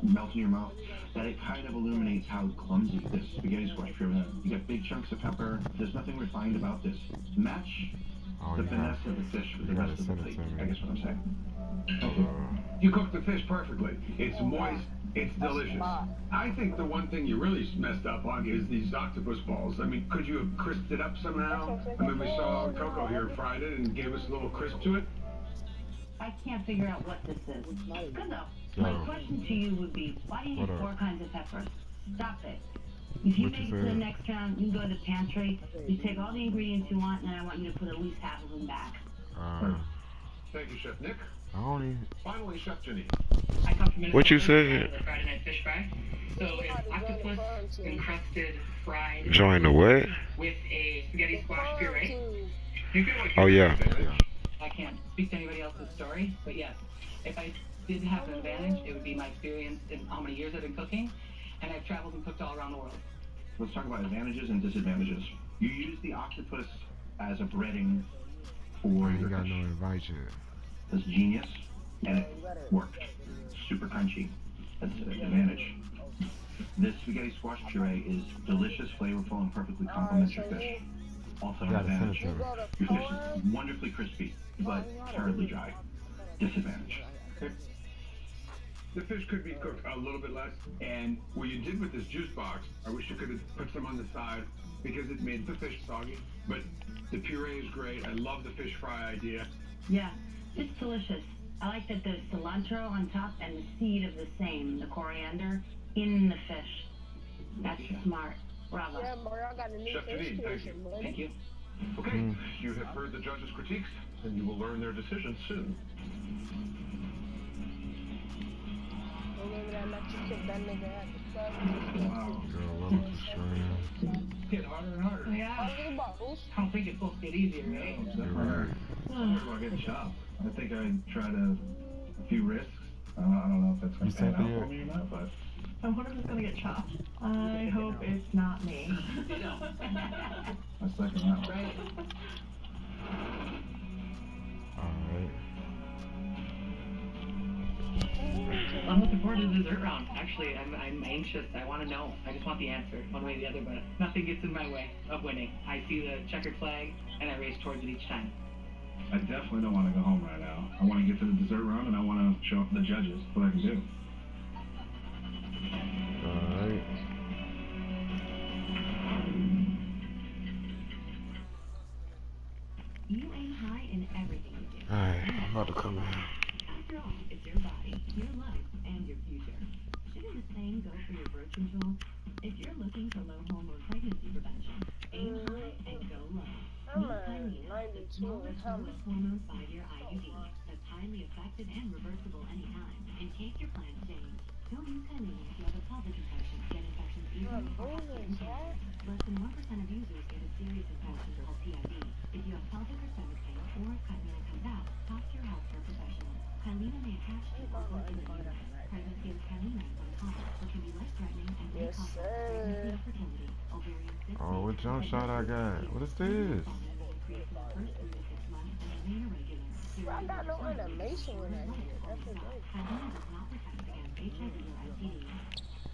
melts in your mouth, that it kind of illuminates how clumsy this spaghetti squash puree is. You got big chunks of pepper. There's nothing refined about this. Match the finesse of the fish with the rest of the plate. I guess what I'm saying. Okay. You cook the fish perfectly. It's moist. It's delicious. I think the one thing you really messed up on is these octopus balls. I mean, could you have crisped it up somehow? I mean, we saw Coco here fried it and gave us a little crisp to it. I can't figure out what this is. Good though. My question to you would be, why do you have 4 kinds of peppers? Stop it. If you make it to the next round, you can go to the pantry, you take all the ingredients you want, and then I want you to put at least half of them back. Thank you, Chef Nick. I don't even... Finally, Chef Janine. I come from What you said? The Friday night fish fry. So it's octopus encrusted fried. Join the what? With a spaghetti squash puree. Oh yeah. I can't speak to anybody else's story, but yes, if I did have an advantage, it would be my experience in how many years I've been cooking, and I've traveled and cooked all around the world. Let's talk about advantages and disadvantages. You use the octopus as a breading for your got fish. no invite yet. That's genius, and it worked. Super crunchy. That's an advantage. This spaghetti squash puree is delicious, flavorful, and perfectly complements your fish. Also an advantage. Your fish is wonderfully crispy, but terribly dry. Disadvantage. The fish could be cooked a little bit less, and what you did with this juice box, I wish you could have put some on the side because it made the fish soggy, but the puree is great. I love the fish fry idea. Yeah, it's delicious. I like that there's cilantro on top and the seed of the same, the coriander, in the fish. That's smart. Bravo. Yeah, Mario, I got a new Chef Janine, thank you. Thank you. Okay, you have heard the judges' critiques, and you will learn their decisions soon. Remember that Mexican that nigga had the club? Wow. Girl, love the stream. Get harder and harder. Yeah. I don't think it's supposed to get easier, right? You're right. I'm about getting chopped. I think I tried a few risks. I don't know if that's going to pan out for me or not, but... I wonder if it's going to get chopped. I hope it's not me. I second that one. Right. Alright. I'm looking forward to the dessert round. Actually, I'm anxious. I want to know. I just want the answer, one way or the other, but nothing gets in my way of winning. I see the checkered flag, and I race towards it each time. I definitely don't want to go home right now. I want to get to the dessert round, and I want to show up to the judges what I can do. Alright. You aim high in everything you do. Alright, I'm about to come in. After all, it's your body, your life, and your future. Shouldn't the same go for your birth control? If you're looking for low hormone pregnancy prevention, aim high and go low. Meet Kylie, the smallest lowest hormone 5-year IUD that's highly effective and reversible anytime. In case your plans change, don't use Kylie if you have a pelvic infection. Get infections easily or less than 1% of users get a serious infection called PID. If you have pelvic or stomach pain, or if Kylie comes out, talk to your healthcare professional. Kylie may attach to or go to the uterus. Pregnancy with Kylie is uncommon, but can be life-threatening and may cause pregnancy and fertility, ovarian cysts. Oh, what jump shot I got? What is this? I got no animation when I did it. That's a great. Kylie does not protect against HIV or STD.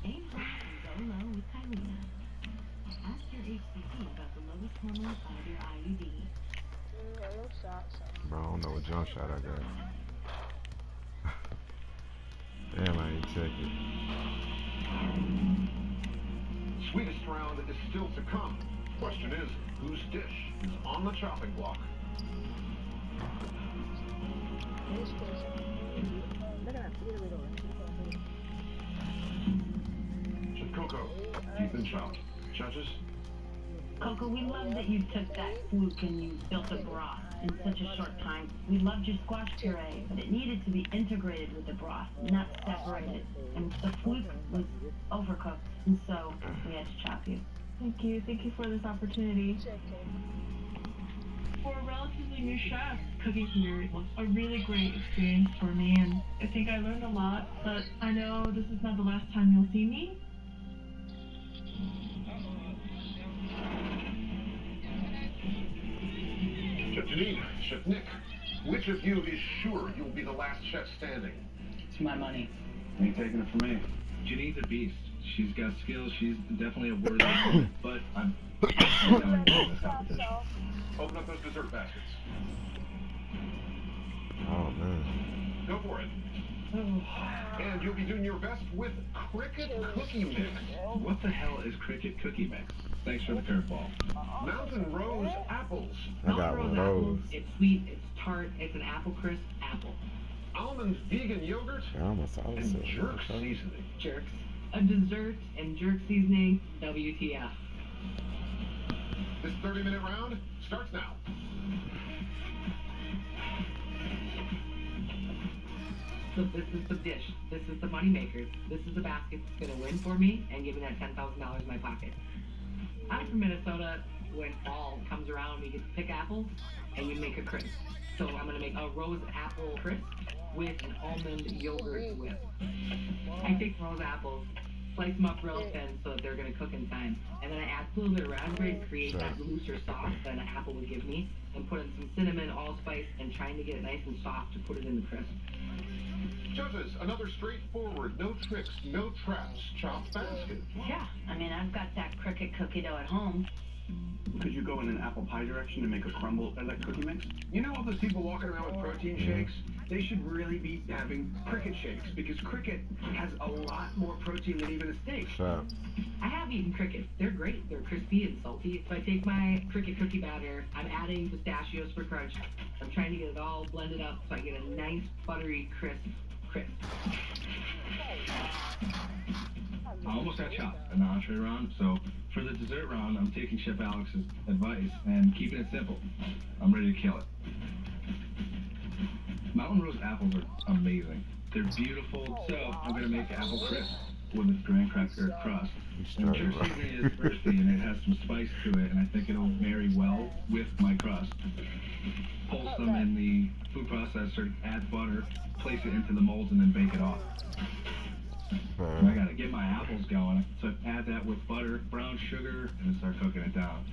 Aim high and go low with Kylie. Ask your HCP about the lowest hormone 5-year IUD. No shots. Bro, I don't know what jump shot I got. Damn, I ain't check it. Sweetest round is still to come. Question is, whose dish is on the chopping block? Chef Coco, you've been chopped. Judges? Coco, we love that you took that fluke and you built a broth in such a short time. We loved your squash puree, but it needed to be integrated with the broth, not separated. And the fluke was overcooked, and so we had to chop you. Thank you. Thank you for this opportunity. For a relatively new chef, cooking here was a really great experience for me, and I think I learned a lot, but I know this is not the last time you'll see me. Chef Janine, Chef Nick, which of you is sure you'll be the last chef standing? To my money, Ain't taking it from me. Janine's a beast. She's got skills. She's definitely a worthy opponent. But I'm telling you this competition. Open up those dessert baskets. Oh man. Go for it. And you'll be doing your best with Cricket Cookie Mix. What the hell is Cricket Cookie Mix? Thanks for the curveball. Mountain Rose Apples. I got one of those. It's sweet, it's tart, it's an apple crisp apple. Almond vegan yogurt. Yeah, I'm a solid And set. jerk seasoning. Jerks. A dessert and jerk seasoning, WTF. This 30-minute round starts now. So this is the dish. This is the money maker. This is the basket that's gonna win for me and give me that $10,000 in my pocket. I'm from Minnesota. When fall comes around, we get to pick apples and you make a crisp. So I'm gonna make a rose apple crisp with an almond yogurt whip. I take rose apples, slice them up real thin so that they're gonna cook in time, and then I add a little bit of raspberry to create that looser sauce that an apple would give me, and put in some cinnamon, allspice, and trying to get it nice and soft to put it in the crisp. Judges, another straightforward, no tricks, no traps, chopped basket. Yeah, I mean, I've got that cricket cookie dough at home. Could you go in an apple pie direction and make a crumble cookie mix? You know all those people walking around with protein shakes? They should really be having cricket shakes because cricket has a lot more protein than even a steak. Shut. I have eaten crickets. They're great. They're crispy and salty. So I take my cricket cookie batter. I'm adding pistachios for crunch. I'm trying to get it all blended up so I get a nice buttery crisp. I almost got chopped in the entree round, so for the dessert round, I'm taking Chef Alex's advice and keeping it simple. I'm ready to kill it. Mountain Rose apples are amazing. They're beautiful, so I'm going to make apple crisp with a graham cracker crust. And jerk seasoning is earthy and it has some spice to it, and I think it'll marry well with my crust. Pulse them in the food processor, add butter, place it into the molds, and then bake it off. And I gotta get my apples going, so add that with butter, brown sugar, and then start cooking it down.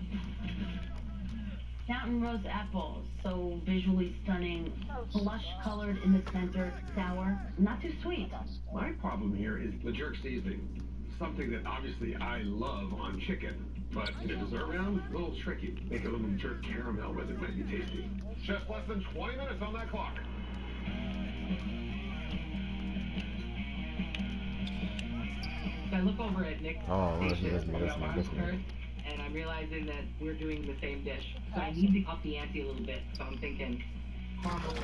Mountain Rose apples, so visually stunning, blush colored in the center, sour, not too sweet. My problem here is the jerk seasoning. Something that obviously I love on chicken, but in a dessert round, a little tricky. Make a little jerk caramel with it might be tasty. Chef, less than 20 minutes on that clock. So I look over at Nick's station, and I'm realizing that we're doing the same dish. So I need to up the ante a little bit. So I'm thinking caramel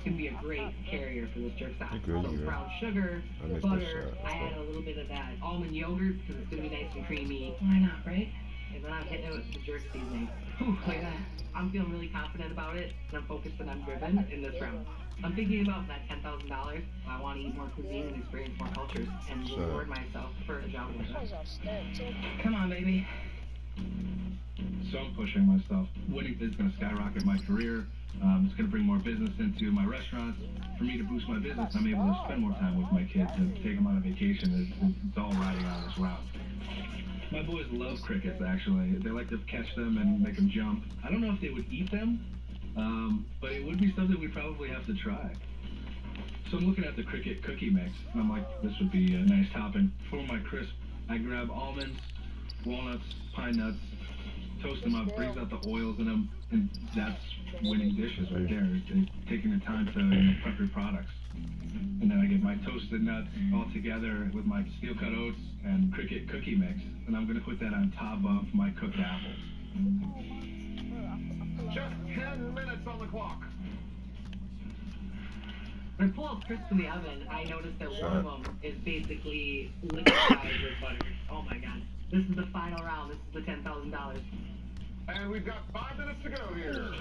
can be a great carrier for this jerk sauce. So brown sugar, butter, I add a little bit of that almond yogurt because it's going to be nice and creamy. Why not, right? And then I'm hitting it with the jerk seasoning. Whew, like that. I'm feeling really confident about it, and I'm focused and I'm driven in this round. I'm thinking about that $10,000. I want to eat more cuisine and experience more cultures and reward myself for a job like that. Come on, baby. So I'm pushing myself. Winning is going to skyrocket my career. It's going to bring more business into my restaurants. For me to boost my business, I'm able to spend more time with my kids and take them on a vacation. It's all riding on this round. My boys love crickets, actually. They like to catch them and make them jump. I don't know if they would eat them, but it would be something we'd probably have to try. So I'm looking at the cricket cookie mix, and I'm like, this would be a nice topping. For my crisp, I grab almonds, walnuts, pine nuts, toast them up, brings out the oils in them, and that's winning dishes right there. It's taking the time to prep your products. And then I get my toasted nuts all together with my steel-cut oats and cricket cookie mix, and I'm going to put that on top of my cooked apples. Just 10 minutes on the clock. When I pull out crisps from the oven, I noticed that one of them is basically liquefied with butter. Oh my god. This is the final round. This is the $10,000. And we've got 5 minutes to go here.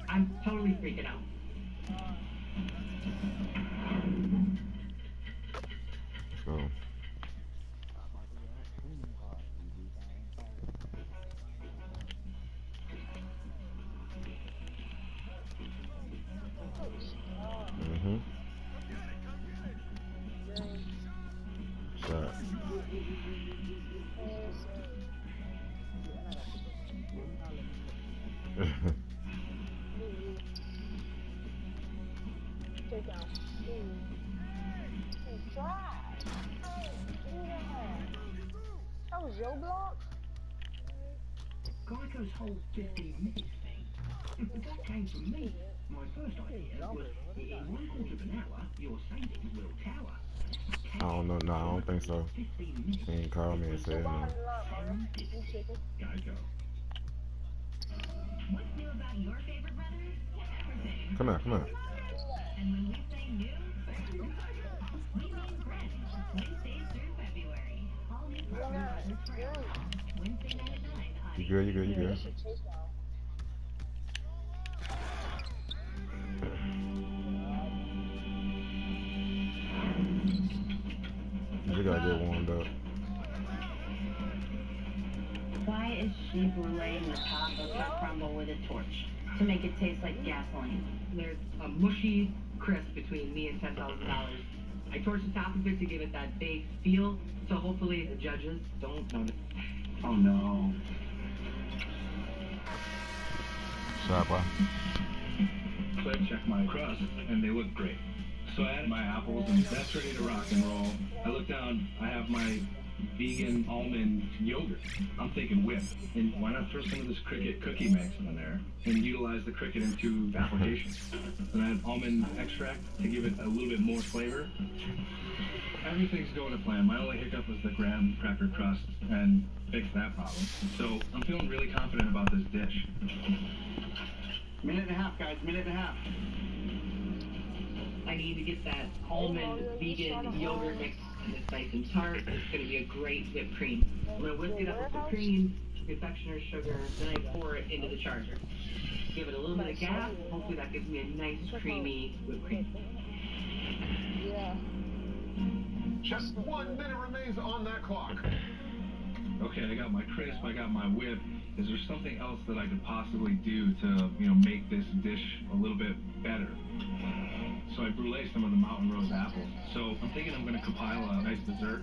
I'm totally freaking out. Go. Shot. Take out. trash. That was your block? Geico's whole 15 minutes thing. That came from me. My first idea was, in 1/4 of an hour, your savings will tower. I don't know. No, I don't think so. He ain't called me and said no. Geico. What's new about your favorite brother? Everything. Come here, come here. And when we say new, we mean fresh. Wednesdays through February. All new partners for Wednesday night at 9, honey. You good, you good, you good. We gotta get warmed up. Why is she bruleeing the top of her crumble with a torch? To make it taste like gasoline. There's a mushy crisp between me and $10,000. I torched the top of it to give it that baked feel, so hopefully the judges don't notice. Oh no. Shot by. So I checked my crust, and they look great. So I added my apples, and that's ready to rock and roll. I look down, I have my vegan almond yogurt. I'm thinking whip. And why not throw some of this cricket cookie mix in there and utilize the cricket in 2 applications? And I had almond extract to give it a little bit more flavor. Everything's going to plan. My only hiccup was the graham cracker crust, and fixed that problem. So I'm feeling really confident about this dish. Minute and a half, guys. Minute and a half. I need to get that almond vegan yogurt mix, and it's nice and tart. It's going to be a great whipped cream. I'm going to whisk it up with the cream, confectioner's sugar, then I pour it into the charger. Give it a little bit of gas. Hopefully that gives me a nice creamy whipped cream. Yeah. Just 1 minute remains on that clock. Okay, I got my crisp, I got my whip. Is there something else that I could possibly do to, make this dish a little bit better? So I brulee some of the Mountain Rose apples. So I'm thinking I'm going to compile a nice dessert,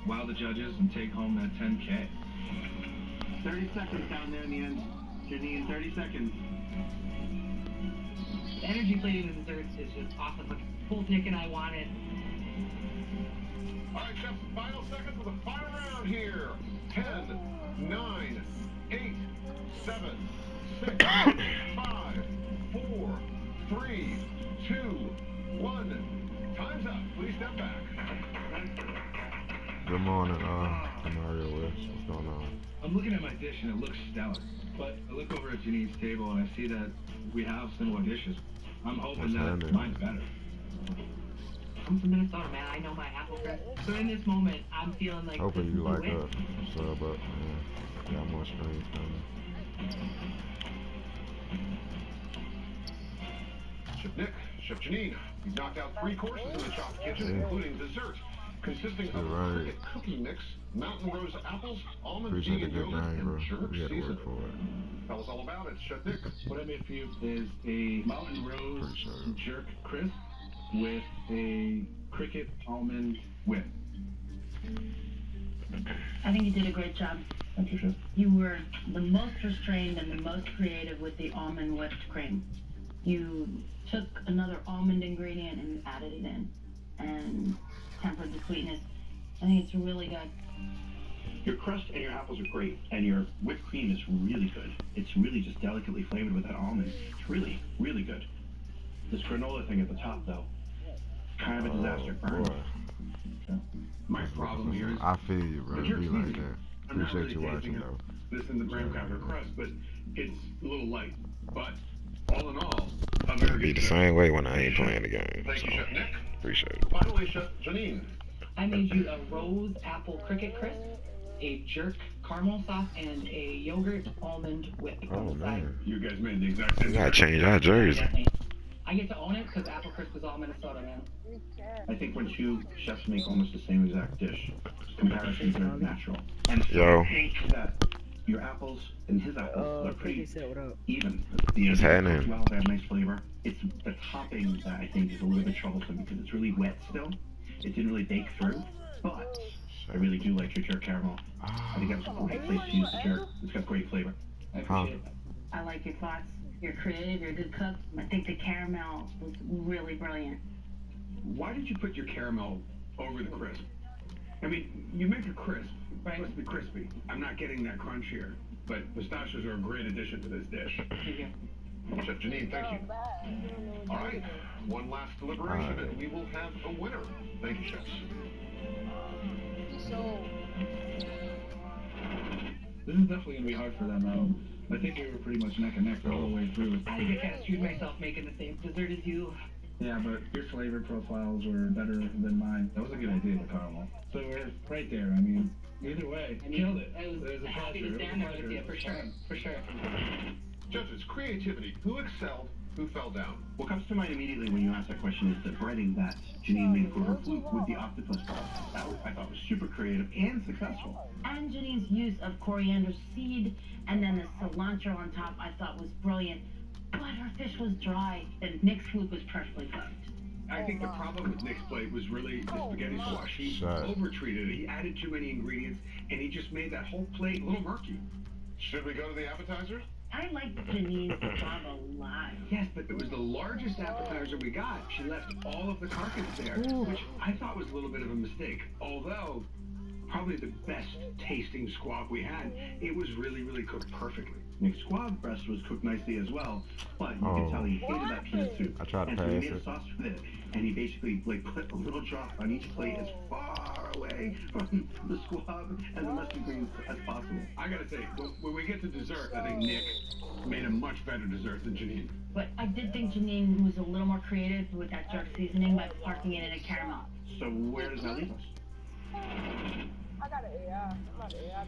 wow the judges, and take home that 10K. 30 seconds down there in the end. Janine, 30 seconds. The energy plating the desserts is just awesome. Like, both Nick and I want it. All right, chefs, final seconds for the final round here. 10, 9, 8, 7, 6, 5, 4, 3, 2, 1. Time's up. Please step back. Good morning, Mario West. What's going on? I'm looking at my dish and it looks stellar. But I look over at Janine's table and I see that we have similar dishes. I'm hoping that mine's better. I'm from Minnesota, man. I know my apple crisp. So in this moment, I'm feeling like Hopefully this you is the like win. up. Sub up, man. Got more streams coming. Chef Nick, Chef Janine, you've knocked out 3 courses in the Chopped Kitchen, including dessert, consisting of a cricket cookie mix, Mountain Rose apples, almond Appreciate vegan the good yogurt, game, bro. and jerk We had to Caesar. work for it. Tell us all about it, Chef Nick. What I made for you is a Mountain Rose jerk crisp with a cricket almond whip. I think you did a great job. Thank you, Chef. You were the most restrained and the most creative with the almond whipped cream. You took another almond ingredient and you added it in and tempered the sweetness. I think it's really good. Your crust and your apples are great, and your whipped cream is really good. It's really just delicately flavored with that almond. It's really, really good. This granola thing at the top, though, kind of a disaster burn. So, My problem here is I feel you, bro. the Be jerk like Caesar. that. I'm not Appreciate you really watching, tasting though. this in the graham cracker crust, but it's a little light. But all in all, a very Be good the dish. same way when I ain't playing the game. Thank you, So, Chef Nick. appreciate it. Finally, Chef Janine. I made you a rose apple cricket crisp, a jerk caramel sauce, and a yogurt almond whip. Oh, man. You guys made the exact We same gotta dish. change our jersey. I get to own it because apple crisp is all Minnesota, man. I think when 2 chefs make almost the same exact dish, comparisons are natural. And so Yo. I think that your apples and his apples are pretty even. What's happening? Well, they have nice flavor. It's the topping that I think is a little bit troublesome because it's really wet still. It didn't really bake through, but I really do like your jerk caramel. I think that's a great place to use the jerk. It's got great flavor. I appreciate it. I like your thoughts. You're creative, you're a good cook. I think the caramel was really brilliant. Why did you put your caramel over the crisp. I mean, you make a crisp, Right. It's supposed to be crispy. I'm not getting that crunch here, but pistachios are a great addition to this dish. Thank you. Chef Janine, thank you. All right, one last deliberation, and we will have a winner. Thank you, chefs. So, This is definitely going to be hard for them. I think we were pretty much neck and neck the whole way through. I think I kind of screwed myself making the same dessert as you. Yeah, but your flavor profiles were better than mine. That was a good idea, the caramel. So we're right there. I mean, either way, killed it. It was a happy pleasure. to stand there with you, for sure. For sure. Judges, creativity. Who excelled? Who fell down? What comes to mind immediately when you ask that question is the breading that Janine made for her fluke with the octopus ball. That was, I thought, was super creative and successful. And Janine's use of coriander seed and then the cilantro on top I thought was brilliant. But her fish was dry, and Nick's fluke was perfectly cooked. I think the problem with Nick's plate was really the spaghetti squash. He over-treated it. He added too many ingredients, and he just made that whole plate a little murky. Should we go to the appetizers? I liked Janine's job a lot. Yes, but it was the largest appetizer we got. She left all of the carcass there, which I thought was a little bit of a mistake. Although, probably the best tasting squab we had, it was really, really cooked perfectly. Nick's squab breast was cooked nicely as well, but you could tell he hated that peanut soup. I tried to and so he pass made a it. sauce with it, and he basically put a little drop on each plate as far away from the squab and the mustard greens as possible. I gotta say, when we get to dessert, I think Nick made a much better dessert than Janine. But I did think Janine was a little more creative with that jerk seasoning by parking it in a caramel. So where does that leave us? I got an AI. I'm not an AI.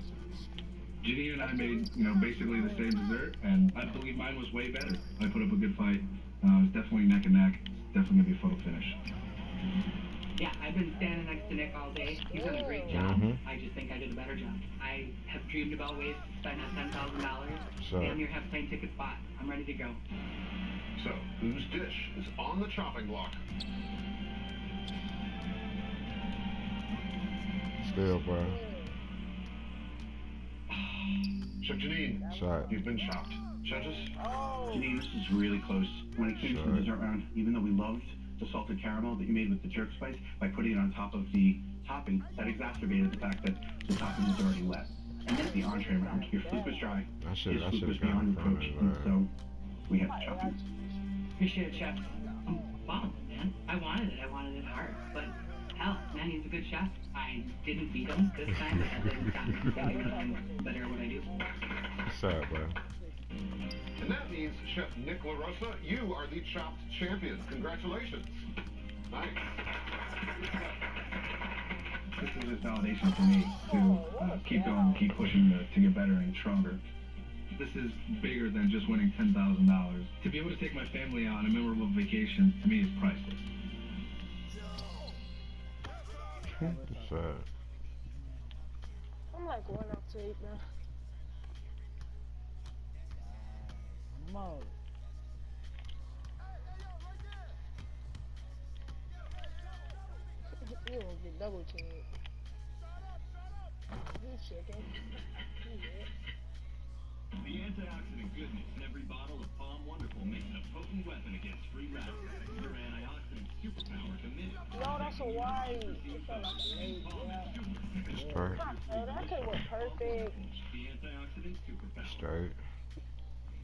Janine and I made, basically the same dessert, and I believe mine was way better. I put up a good fight. It was definitely neck and neck. It's definitely going to be a photo finish. Yeah, I've been standing next to Nick all day. He's done a great job. I just think I did a better job. I have dreamed about ways to spend that $10,000. Damn near have plane tickets bought. I'm ready to go. So, whose dish is on the chopping block? Still, bro. Chef Janine, you've been chopped. Judges? Janine, this is really close. When it came to the dessert round, even though we loved the salted caramel that you made with the jerk spice, by putting it on top of the topping, that exacerbated the fact that the topping was already wet. And then the entree round, your fluke was dry, his fluke was beyond reproach, and so we had to chop it. Appreciate it, chef. I'm bummed, man. I wanted it hard, but hell, man, he's a good chef. I didn't beat him this time, but that doesn't stop me from becoming better at what I do. What's up, bro? And that means, Chef Nick LaRosa, you are the chopped champion. Congratulations. Nice. This is just validation for me to keep going, keep pushing to get better and stronger. This is bigger than just winning $10,000. To be able to take my family out on a memorable vacation, to me, is priceless. I'm like 1 out to 8 now. Mom. You won't get double teamed. He's shaking. The antioxidant goodness in every bottle of Palm Wonderful makes it a potent weapon against free radicals. Your antioxidant superpower committed. Yo, that's a wide. It felt like a late, that could work perfect. The antioxidant superpower. Straight.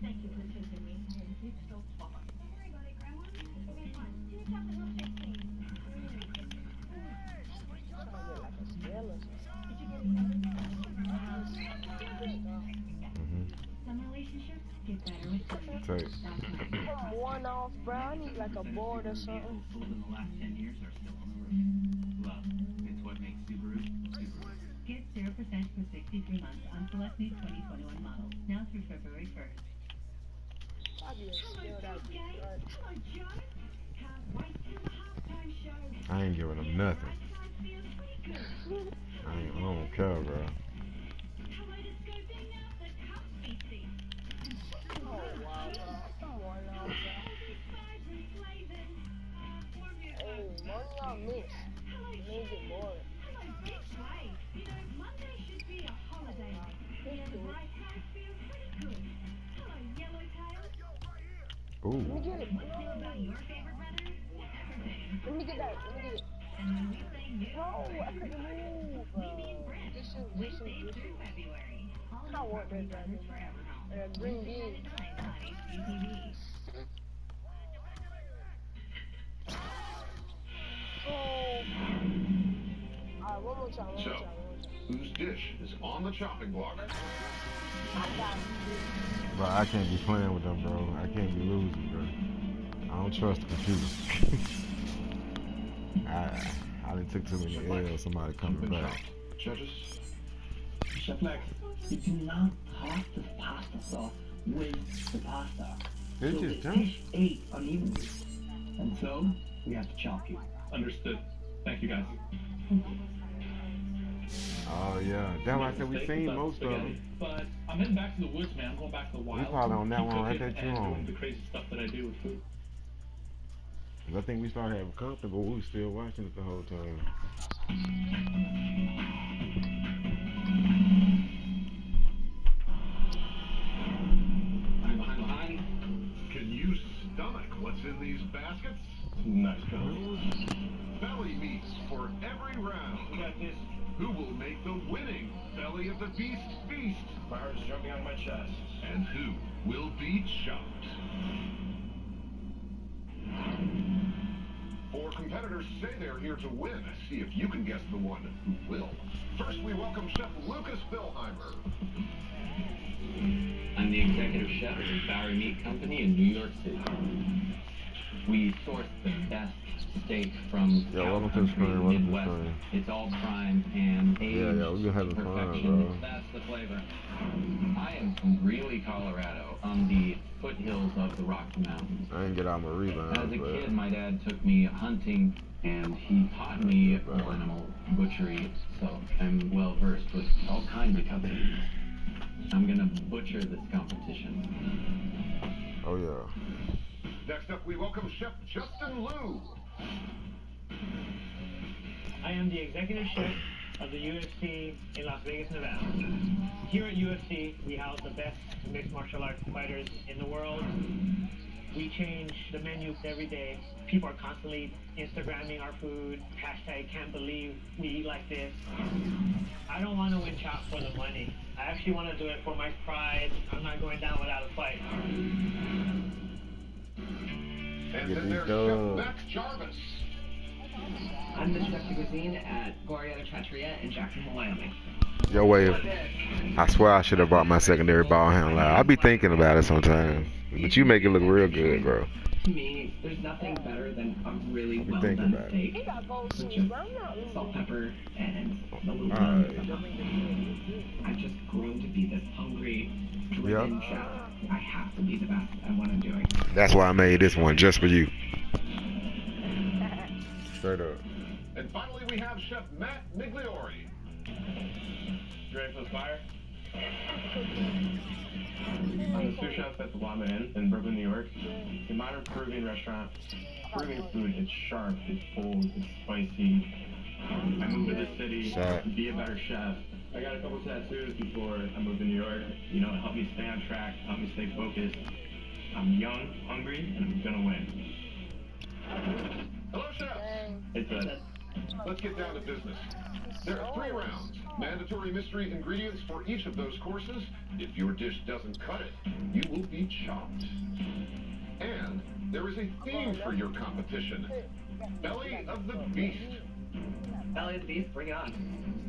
Thank you for choosing me. It's so fun. Don't worry about it, Grandma. It'll be fun. Can you tell the little 16? Trying to get like a scale or something. Did you get it? Some relationships get better with time. Come one off, bro. I need like a board or something. Sold in the last 10 years are still on the roof. Love, it's what makes Subaru, Subaru. Get 0% for 63 months on select new 2021 models. Now through February 1st. I'd be a skill that would be good. Hello, Joe. Can't wait till the halftime show. I ain't giving them nothing. I don't care, bro. Oh, wow, bro. Come on now, bro. Hey, one y'all miss. It made it boring. Ooh. Let me get it. Let me get that. Let me get it. And when we say new, No, I couldn't move. we mean brand. This We is stay this through February. All I new want property that brothers forever home. green Wednesday bean. night on HGTV. Oh. Alright, one more time. So, whose dish is on the chopping block? Bro, I can't be playing with them, bro. I can't be losing, bro. I don't trust the computer. I done took too many L's. Somebody coming back. Judges? Chef Lex, you do not toss the pasta sauce with the pasta. They So just the jump. dish ate unevenly. And so, we have to chop you. Understood. Thank you, guys. Oh yeah, that's why I said we seen most of them. But I'm heading back to the woods, man. I'm going back to the wild. We probably on that keep one right cooking there too and doing on. the crazy stuff that I do with food. I think we started having comfortable. We were still watching it the whole time. Behind. Can you stomach what's in these baskets? Nice belly. Belly meats for every round. We got this. Who will make the winning Belly of the Beast feast? My heart is jumping out of my chest. And who will be chopped? 4 competitors say they're here to win. See if you can guess the one who will. First, we welcome Chef Lucas Billheimer. I'm the executive chef of the Bowery Meat Company in New York City. We source the best steak from welcome to the screen, Midwest. It's all prime and aged we've been having fun, perfection. bro. That's the flavor. I am from Greeley, Colorado, on the foothills of the Rocky Mountains. I didn't get out my rebound. As a kid, my dad took me hunting, and he taught me animal butchery, so I'm well versed with all kinds of companies. I'm gonna butcher this competition. Oh yeah. Next up, we welcome Chef Justin Liu. I am the executive chef of the UFC in Las Vegas, Nevada. Here at UFC, we house the best mixed martial arts fighters in the world. We change the menu every day. People are constantly Instagramming our food. Hashtag can't believe we eat like this. I don't want to win chop for the money. I actually want to do it for my pride. I'm not going down without a fight. And then there's Chef Max Jarvis. I'm the chef de cuisine at Glorietta Trattoria in Jacksonville, Wyoming. Yo, wave. I swear I should have brought my secondary ball handler. I be thinking about it sometimes, but you make it look real good, bro. To me, there's nothing better than a really well done steak with just salt, pepper, and a little bit of stuff. I've just grown to be this hungry, driven chef. I have to be the best at what I'm doing. That's why I made this one just for you. Straight up. And finally, we have Chef Matt Migliori. You ready for the fire? I'm the sous chef at the Llama Inn in Brooklyn, New York. It's a modern Peruvian restaurant. Peruvian food, it's sharp, it's bold, it's spicy. I moved to this city to be a better chef. I got a couple tattoos before I moved to New York. You know, it helped me stay on track, helped me stay focused. I'm young, hungry, and I'm gonna win. Hello, chefs. Let's get down to business. There are 3 rounds. Mandatory mystery ingredients for each of those courses. If your dish doesn't cut it, you will be chopped. And there is a theme for your competition. Belly of the Beast. Belly of the Beast, bring it on.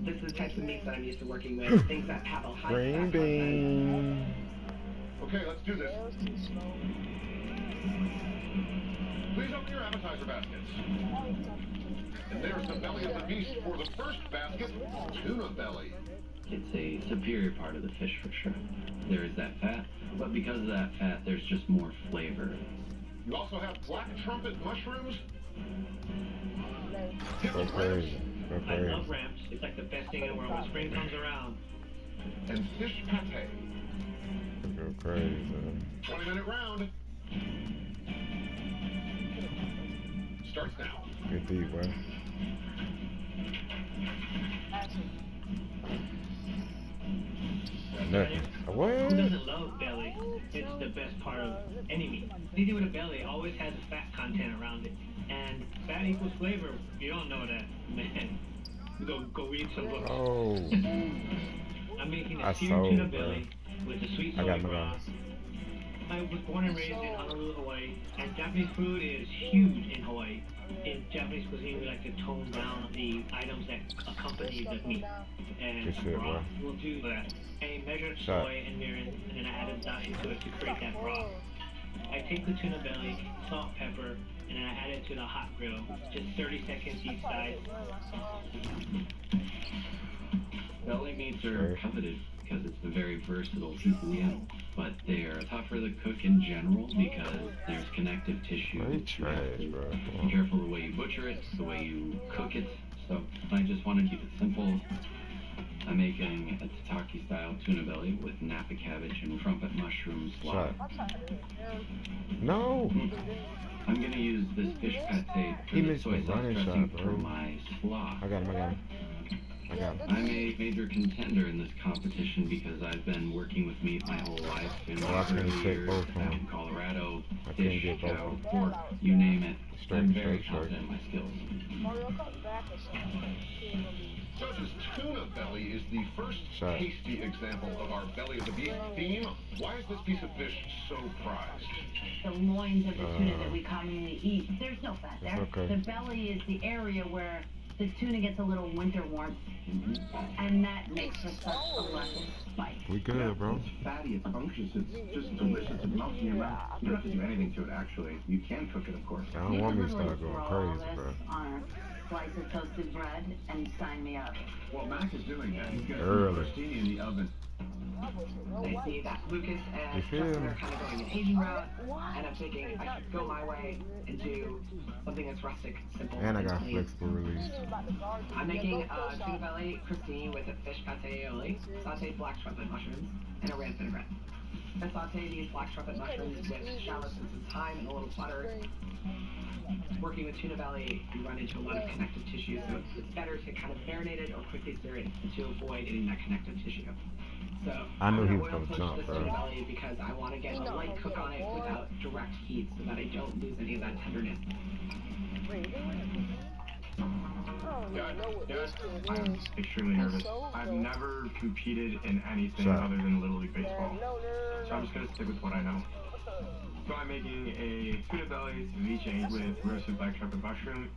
This is the types of meats that I'm used to working with. Things that have a high fat content. Okay, let's do this. Please open your appetizer baskets. And there's the belly of the beast for the first basket, tuna belly. It's a superior part of the fish for sure. There is that fat, but because of that fat, there's just more flavor. You also have black trumpet mushrooms. Okay. I love ramps. It's like the best thing in the world when spring comes around. And fish pate. Go crazy. 20-minute round. Starts now. Get deep, bro. Nothing. What? Who doesn't love belly? It's the best part of any meat. Anything with a belly always has a fat content around it. And fat equals flavor. If you don't know that, man, go read some books. Oh. I'm making a seared tuna belly with a sweet soy my broth. I was born and raised in Honolulu, Hawaii, and Japanese food is huge in Hawaii. In Japanese cuisine, we like to tone down the items that accompany the meat. And broth will do that. I measured soy and mirin, and then I added dashi to it to create that broth. I take the tuna belly, salt, pepper, and then I add it to the hot grill. Just 30 seconds each side. Belly meats are coveted because it's a very versatile piece of the animal, but they are tougher to cook in general because there's connective tissue. Be careful the way you butcher it, the way you cook it. So I just want to keep it simple. I'm making a tataki style tuna belly with napa cabbage and trumpet mushroom slaw. No. I'm gonna use this fish pate for the soy sauce dressing for my slaw. I got him. I'm a major contender in this competition because I've been working with meat my whole life in my early years out in Colorado, fish, cow, pork, you name it. I'm very confident in my skills. Judges, tuna belly is the first tasty example of our belly of the beast theme. Why is this piece of fish so prized? The loins of the tuna that we commonly eat, there's no fat there. The belly is the area where the tuna gets a little winter warmth, and that makes for such a luscious bite. We good, bro. It's fatty, it's unctuous, it's just delicious, it melts in your mouth. You don't have to do anything to it, actually. You can cook it, of course. I don't want me to start going crazy, bro. On a slice of toasted bread and sign me up. Well, Mac is doing that. He's got crostini in the oven. I see that Lucas and Justin are kind of going an Asian route, and I'm thinking I should go my way and do something that's rustic, simple, and I got flexible release. I'm making a tuna belly crostini with a fish pate aioli, sauteed black trumpet mushrooms, and a red vinaigrette. I saute these black trumpet mushrooms with shallots and some thyme and a little butter. Working with tuna belly, you run into a lot of connective tissue, so it's better to kind of marinate it or quickly sear it to avoid getting that connective tissue. So I knew he was going to jump, this bro. tuna belly because I want to get a light cook on it without direct heat, so that I don't lose any of that tenderness. I'm extremely nervous. I've never competed in anything other than Little League Baseball, so I'm just going to stick with what I know. So I'm making a tuna belly ceviche with roasted black trumpet mushroom.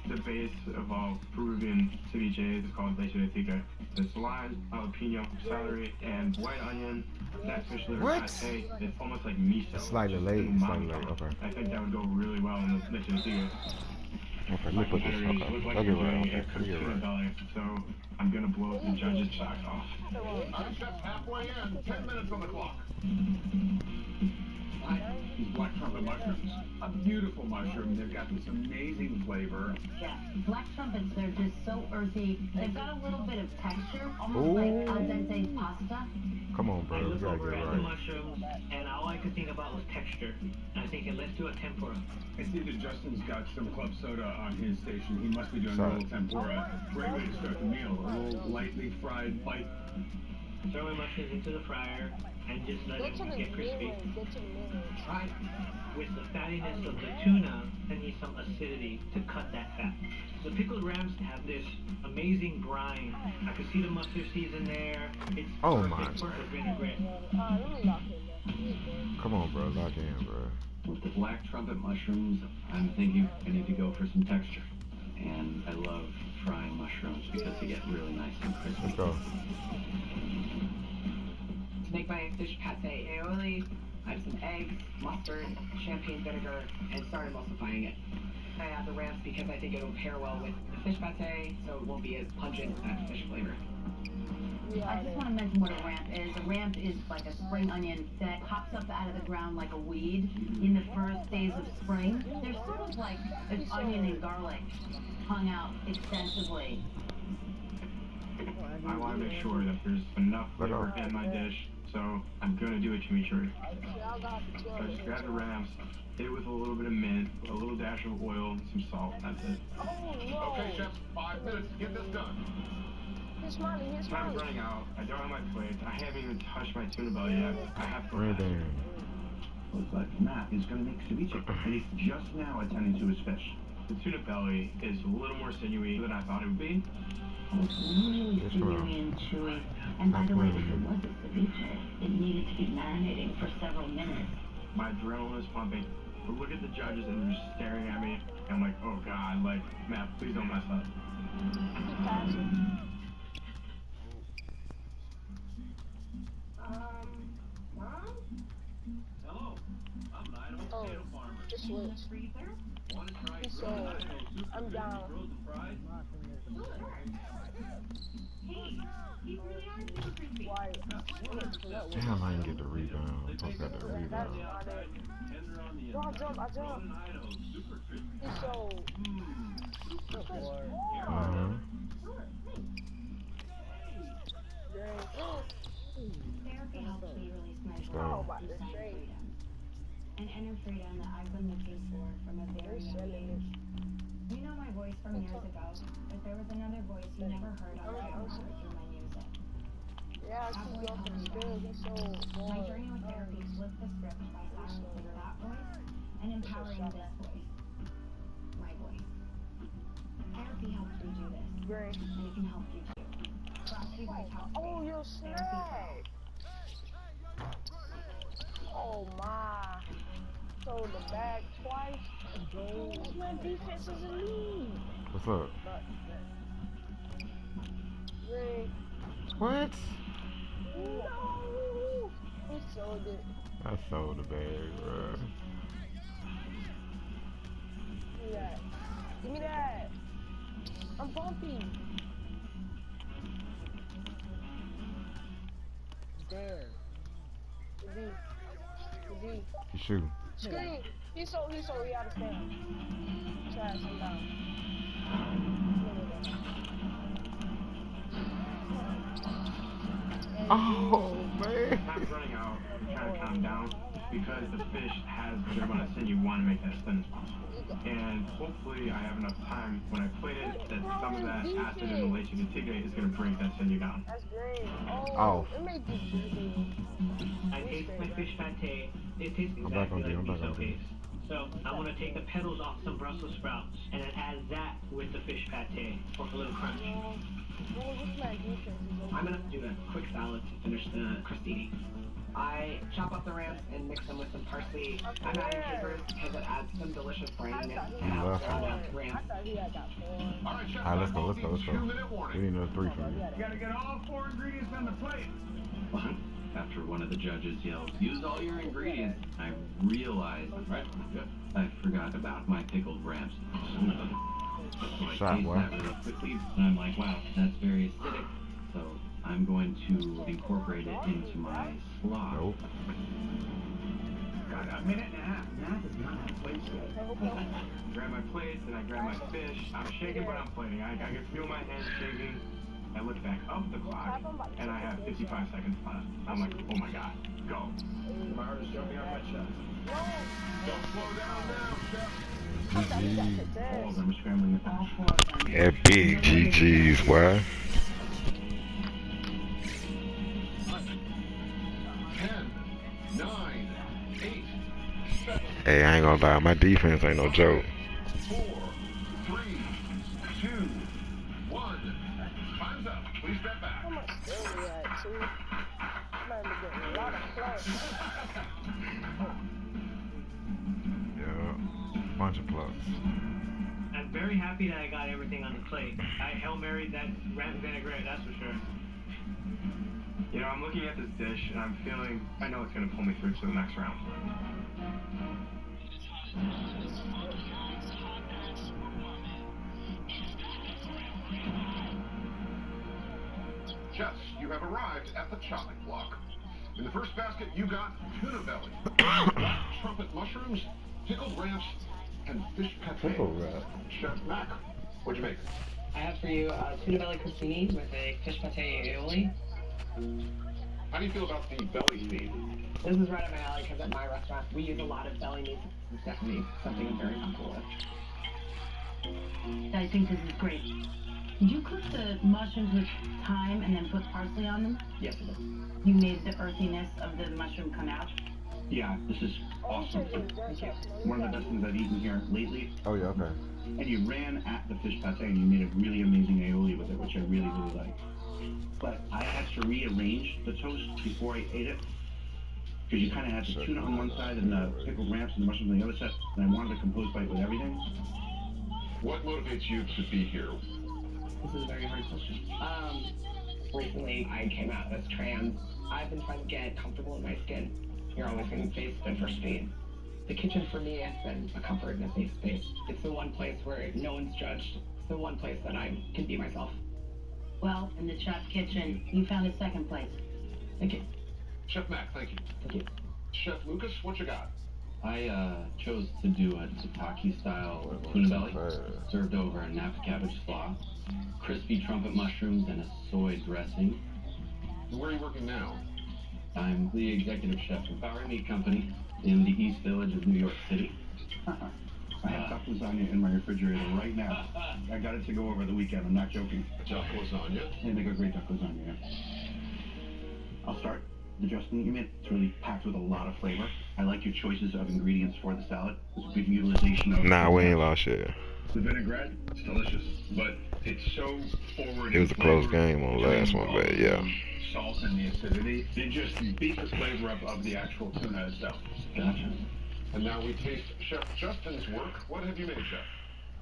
The base of all Peruvian ceviche is called leche de tigre. It's lime, jalapeno, celery, and white onion. That fish liver pate, it's almost like miso. Slightly late, okay. I think that would go really well in the leche de tigre. Okay, let me put this, I'll get right. So I'm gonna blow the judges' socks off. Our chef's halfway in, 10 minutes on the clock. These black trumpet mushrooms, a beautiful mushroom. They've got this amazing flavor. Yeah, black trumpets, they're just so earthy. They've got a little bit of texture, almost like al dente pasta. Come on, bro, you gotta get the right. mushrooms, and all I could think about was texture. And I think let's do a tempura. I see that Justin's got some club soda on his station. He must be doing a little tempura. Great way to start the meal. A little lightly fried bite. Throw my mushrooms into the fryer and just let them get crispy. Try with the fattiness of the tuna, I need some acidity to cut that fat. The pickled rams have this amazing brine. I can see the mustard seeds in there. It's perfect for vinaigrette. Come on, bro, lock in, bro. With the black trumpet mushrooms, I'm thinking I need to go for some texture. And I love frying mushrooms because they get really nice and crispy. Let's go. To make my fish pate aioli, I have some eggs, mustard, champagne vinegar, and start emulsifying it. I add the ramps because I think it'll pair well with the fish pate, so it won't be as pungent with that fish flavor. I just want to mention what a ramp is. A ramp is like a spring onion that pops up out of the ground like a weed in the first days of spring. They're sort of like an onion and garlic hung out extensively. I want to make sure that there's enough flavor in my dish, so I'm going to do a chimichurri. So I just grab the ramps, hit it with a little bit of mint, a little dash of oil, some salt, that's it. Okay, chefs, 5 minutes to get this done. Here's Smiley. Here's Time's Smiley. running out. I don't have my plates. I haven't even touched my tuna belly yet. I have to go. Looks like Matt is going to make ceviche, and he's just now attending to his fish. The tuna belly is a little more sinewy than I thought it would be. It's really sinewy and chewy. And by the way, if it was a ceviche, it needed to be marinating for several minutes. My adrenaline is pumping. But look at the judges and they're just staring at me. And I'm like, oh God, like, Matt, please don't mess up. Mom? Hello, I'm an Idaho potato farmer. Just switch. Want to try So, I'm down. frozen fries? Hey, these really are super crispy. Why? Damn, I didn't get the rebound. I got the rebound. That's not it. No, I jump. He's so... Therapy helps me release my Oh, voice but they're straight. an inner freedom that I've been looking for from a very young age. You know my voice from years ago, but there was another voice you never heard on my own through my music. Yeah, That voice he's helped me good. He's so My journey with therapy flipped the script by silencing that voice and empowering this voice. My voice. Therapy helps me do this. Great. And it can help you too. Brought to you by Top Oh, yo, snap! Oh my! So the bag twice. My defense is elite. What's up? Great. What? No! He sold it. I sold the bag, bro. Give me that. Give me that. I'm bumpy. Damn. Good D. You shooting? Screen. He sold, he out of stand. Trash him down. Oh, man. Time's running out. I'm trying to calm down because the fish has the amount of sin you want to make that as thin as possible. And hopefully I have enough time when I plate it that some of that acid in the leche vitige is going to break that sinew down. That's great. Oh. It made you juicy. I taste my fish pate. It tastes I'm back exactly on like D. miso paste. So I want to take the petals off some Brussels sprouts and then add that with the fish pate for a little crunch. I'm gonna do a quick salad to finish the crostini. I chop up the ramps and mix them with some parsley. I'm adding capers because it adds some delicious brininess on the ramps. Alright, let's go. We need another 3 from you. You gotta get all 4 ingredients on the plate. Well, after one of the judges yelled, "Use all your ingredients," I realized I forgot about my pickled ramps. So I Shot, taste boy. that real quickly, and I'm like, wow, that's very acidic. So I'm going to incorporate it into my slaw. Nope. Got a minute and a half. Matt is not at place yet. Grab my plates and I grab my fish. I'm shaking, but I'm plating. I can feel my hands shaking. I look back up the clock, and I have 55 seconds left. I'm like, oh my god, go. My heart is jumping on my chest. Don't slow down now, Chef. All of them are scrambling the punch. That big GG's, boy. 10, 9, 8, 7. Hey, I ain't gonna lie, my defense ain't no joke. 4, 3, 2, 1. Time's up. Please step back. How much skill we at, too? Man, we're getting a lot of plus. Yeah, bunch of plugs. I'm very happy that I got everything on the plate. I Hail Married that ramp vinaigrette, that's for sure. You know, I'm looking at this dish, and I'm feeling, I know it's going to pull me through to the next round. Jess, you have arrived at the chopping block. In the first basket, you got tuna belly, black trumpet mushrooms, pickled ramps, and fish pate. Chef Mac, what'd you make? I have for you tuna belly crostini with a fish pate aioli. How do you feel about the belly theme? This is right up my alley because at my restaurant we use a lot of belly meat. It's definitely something I'm very comfortable with. I think this is great. Did you cook the mushrooms with thyme and then put parsley on them? Yes, it is. You made the earthiness of the mushroom come out? Yeah, this is awesome. Thank you. One of the best things I've eaten here lately. Oh yeah, okay. And you ran at the fish pate and you made a really amazing aioli with it, which I really, really like. But I had to rearrange the toast before I ate it. Because you kind of had the tuna on one side and the pickled ramps and the mushrooms on the other side. And I wanted a composed bite with everything. What motivates you to be here? This is a very hard question. Recently, I came out as trans. I've been trying to get comfortable in my skin. You're always going to face adversity. The kitchen for me has been a comfort and a safe space. It's the one place where no one's judged. It's the one place that I can be myself. Well, in the chef kitchen, you found a second place. Thank you. Chef Mac, thank you. Thank you. Chef Lucas, what you got? I chose to do a tataki style tuna belly, served over a napa cabbage slaw, crispy trumpet mushrooms, and a soy dressing. Where are you working now? I'm the executive chef of Power Meat Company in the East Village of New York City. I have duck lasagna in my refrigerator right now. I got it to go over the weekend. I'm not joking. Duck lasagna? They make a great duck lasagna, yeah. I'll start. The dressing that you made, it's really packed with a lot of flavor. I like your choices of ingredients for the salad. It's a good utilization of... Nah, we ain't lost yet. The vinaigrette, it's delicious, but it's so forward. It was a close game on the last one, but yeah. Salt and the acidity, they just beat the flavor up of the actual tuna itself. Gotcha. And now we taste Chef Justin's work. What have you made, Chef?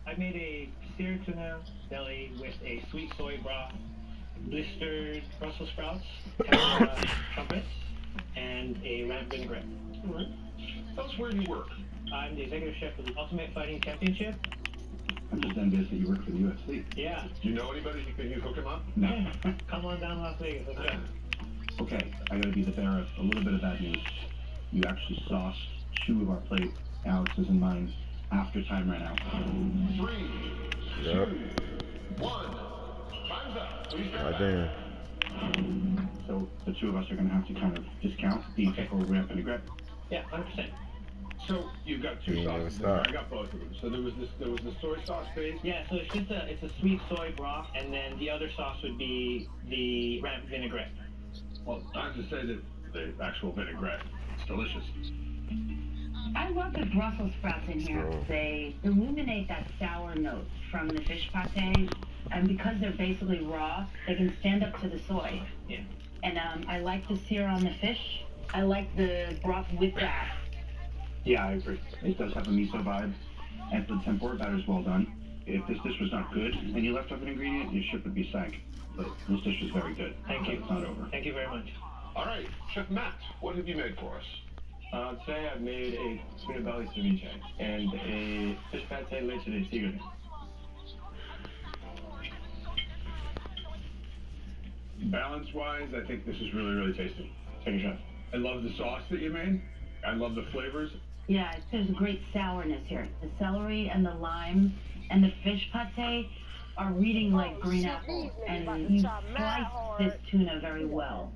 I made a seared tuna belly with a sweet soy broth, blistered Brussels sprouts, trumpets, and a ramp vinaigrette. Tell us where you work. I'm the executive chef of the Ultimate Fighting Championship. I'm just envious that you work for the UFC. Yeah. Do you know anybody who can you hook him up? No. Yeah. Come on down to Las Vegas. Let's go. Okay, I gotta be the bearer of a little bit of bad news. You actually sauced 2 of our plate, Alex's and mine, after time ran out. 3, 2, 1. Time's up. Please stand back. Damn. So the 2 of us are gonna have to kind of discount the pickle ramp vinaigrette. Yeah, 100%. So you've got 2 sauces. I got both of them. So there was the soy sauce base. Yeah, so it's just a sweet soy broth, and then the other sauce would be the ramp vinaigrette. Well, I have to say that the actual vinaigrette, it's delicious. I love the Brussels sprouts in here. They illuminate that sour note from the fish pate, and because they're basically raw, they can stand up to the soy. Yeah. And I like the sear on the fish. I like the broth with that. Yeah, I agree. It does have a miso vibe, and the tempura batter is well done. If this dish was not good and you left off an ingredient, your ship would be sank. But this dish was very good. Thank you. It's not over. Thank you very much. All right, Chef Matt, what have you made for us? Today I've made a tuna belly ceviche and a fish pate leche de tigre. Balance-wise, I think this is really, really tasty. Thank you, Chef. I love the sauce that you made. I love the flavors. Yeah, there's a great sourness here. The celery and the lime and the fish pate are reading like green apples, and you slice this tuna very well.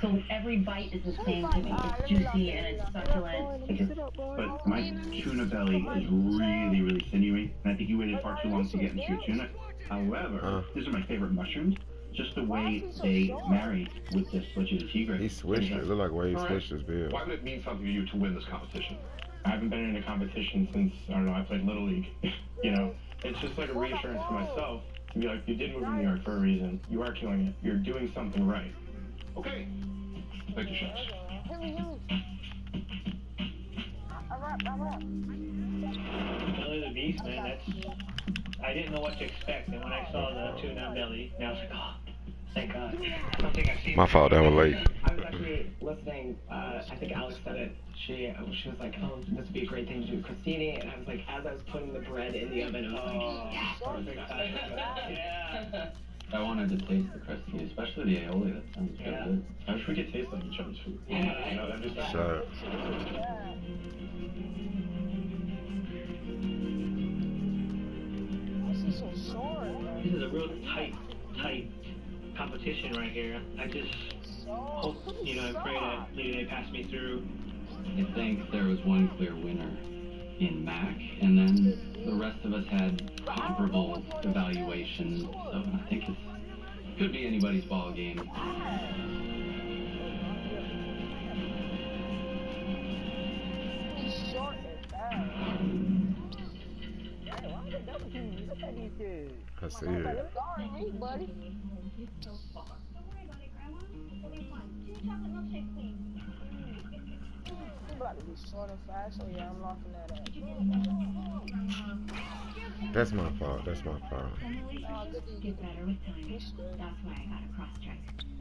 So every bite is the same to me. It's juicy and it's succulent. But my tuna belly is really, really sinewy, and I think you waited far too long to get into your tuna. However, these are my favorite mushrooms. Just the way they marry with this leche de tigre. He switched it. It looked like where he switched his bill. Why would it mean something to you to win this competition? I haven't been in a competition since, I don't know, I played Little League. You know, it's just like a reassurance for myself to be like, you did move to New York for a reason. You are killing it. You're doing something right. Okay. Thank you, chefs. Belly of the beast, man, I didn't know what to expect, and when I saw the tuna belly, I was like, oh, thank God. I don't think I've seen My fault, that was late. I was actually listening, I think Alex said it, she was like, oh, this would be a great thing to do with crostini, and I was like, as I was putting the bread in the oven, I was like, yes, I was excited. Yeah. I wanted to taste the crostini, especially the aioli. That sounds so good. I wish we could taste like each other's food. Yeah. You know, that'd just Sure. This is a real tight competition right here. I just hope, I pray that maybe they pass me through. I think there was one clear winner. in Mac, and then the rest of us had comparable evaluations, so I think it could be anybody's ball game. I see it. Sorry, buddy. I'm about to be short and fast, so yeah, I'm locking that up. That's my fault. That's my fault. Get better with time. That's why I got a cross-check.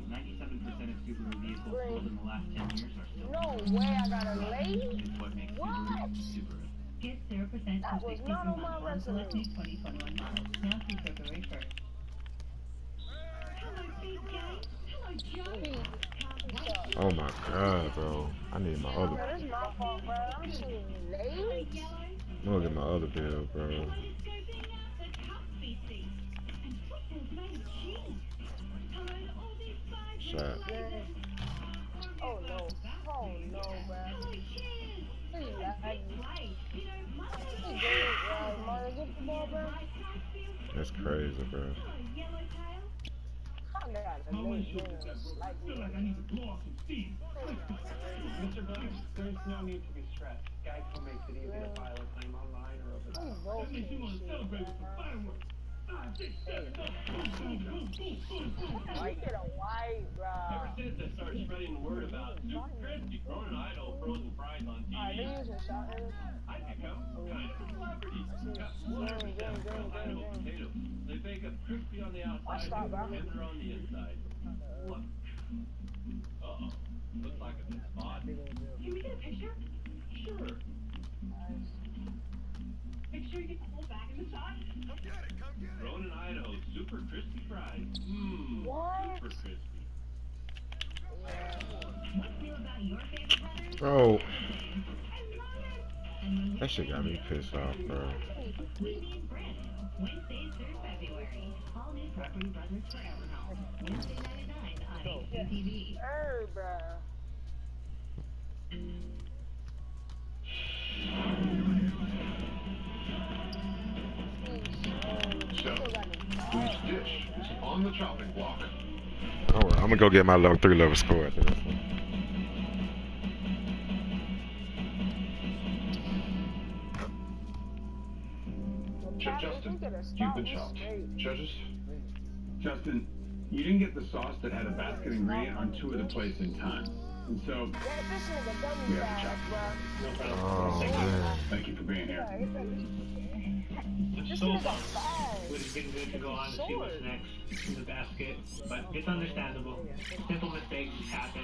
97% of Subaru vehicles sold in the last 10 years are still No way, I got a lady? is what makes What? Subaru. Get 0% to 60 That was not on my on select resume. new 2021 models. Now through February 1st. Hello, big guy. Hello, Joe. Oh my god, bro. I need my other. Bro, this is my fault, bro. I'm shooting ladies. I'm gonna get my other bill, bro. Shot. Oh no. Oh no, bro. That's crazy, bro. Mr. Black, there's no need to be stressed. Geico makes it easy to file a claim online or over the phone. That makes you want to celebrate with some fireworks. 5, 6, 7, 8. I get a white, bro. Ever since I started spreading the word about Super Crispy growing an idol frozen fries on TV, Alright, they using shot here. I become kind of a celebrity. Got 100% from Idaho potatoes. They bake up crispy on the outside and tender on the inside. Look. Uh-oh. Looks like a bit spot. Can we get a picture? Sure. Make sure you get the whole bag in the shot. Come get it, come get it. Grown in Idaho, super crispy fries. Mmm. What? Super crispy. What's new about your favorite brothers? Bro. That shit got me pissed off, bro. Wednesdays through February. All new Property Brothers Forever Home. Wednesday 99 on HGTV. Hey, bro. So, whose dish is on the chopping block? Alright, I'm gonna go get my level 3 level score after this one. Justin, you've been chopped. Judges? Justin, you didn't get the sauce that had a basket ingredient on 2 of the plates in time. And so, we have to chop it. Oh, man. Thank you for being here. So far, would have been good to go on to see what's next in the basket, but it's understandable. Simple mistakes just happen.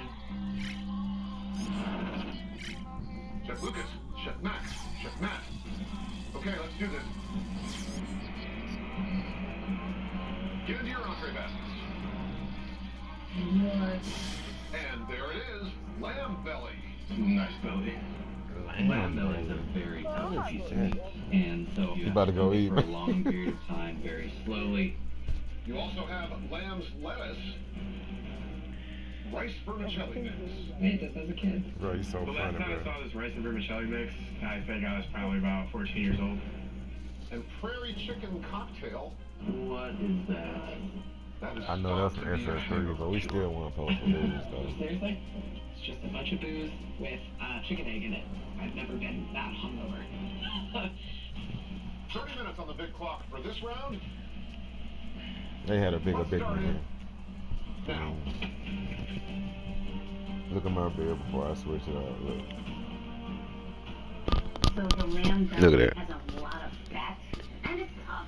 Chef Lucas, Chef Matt, Chef Matt. Okay, let's do this. Get into your entree baskets. And there it is, lamb belly. Nice belly. Lamb belly is a very tough piece of meat, and so you about to go have to eat. for a long period of time, very slowly. You also have lamb's lettuce, rice vermicelli mix. I ate this as a kid. Bro, you so The funny, last time I bro. saw this rice and vermicelli mix, I think I was probably about 14 years old. And prairie chicken cocktail. What is that? That is I know that's an SS3, but we still want to post the movies, though. Seriously? It's just a bunch of booze with chicken egg in it. I've never been that hungover. 30 minutes on the big clock for this round. They had a big one here. Now. Look at my bill before I switch it out. Look. So the lamb Look at that. has a lot of fat, and it's tough.